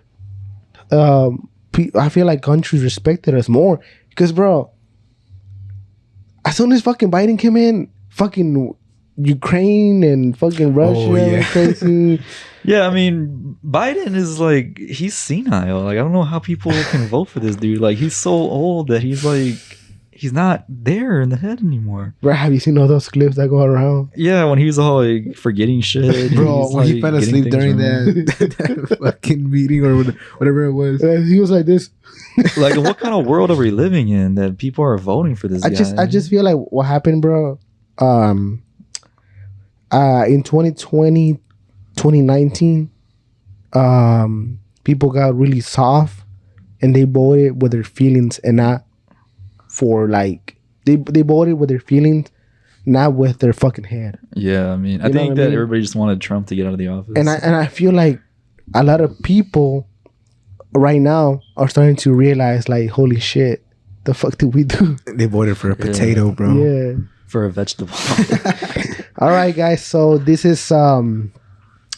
I feel like countries respected us more because, bro, as soon as fucking Biden came in, fucking Ukraine and fucking Russia yeah. crazy. Yeah, I mean, Biden is like, he's senile. Like, I don't know how people can vote for this dude. Like, he's so old that he's like, he's not there in the head anymore. Bro, have you seen all those clips that go around? Yeah, when he was all like forgetting shit. Bro, he's, when he like, fell getting asleep things during wrong. that fucking meeting or whatever it was. He was like this. Like, what kind of world are we living in that people are voting for this guy? I just feel like what happened, bro. In 2020, 2019, people got really soft and they voted with their feelings and not for like they voted with their feelings, not with their fucking head. Yeah, I mean, I You know think what I that mean? everybody just wanted Trump to get out of the office. And I feel like a lot of people right now are starting to realize like, holy shit, the fuck did we do? They voted for a potato, bro. Yeah. for a vegetable. All right, guys. So this is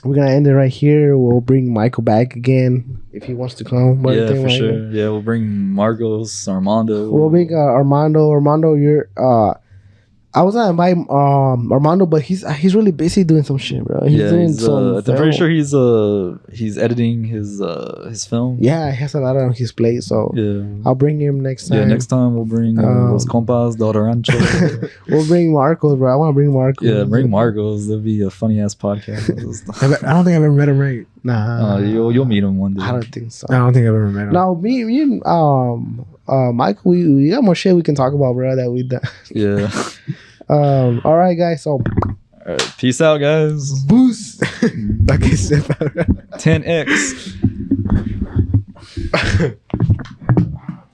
we're gonna end it right here. We'll bring Michael back again if he wants to come. What do you Yeah, think, for Michael? sure. Yeah, we'll bring Margos, Armando. We'll bring Armando. Armando, you're I was gonna invite Armando, but he's really busy doing some shit, bro. He's doing some. I'm pretty film. sure he's editing his film. Yeah, he has a lot on his plate, so Yeah. I'll bring him next time. Yeah, next time we'll bring Los Compas del Rancho. We'll bring Marcos, bro. I want to bring Marcos. Yeah, bring Margos. That'll be a funny ass podcast. I don't think I've ever met him, right? Nah, You'll meet him one day. I don't think so. I don't think I've ever met him. No, me and Michael, we got more shit we can talk about, bro. That we done. Yeah. All right, guys. So All right, peace out, guys. Boost. Like I said. 10x.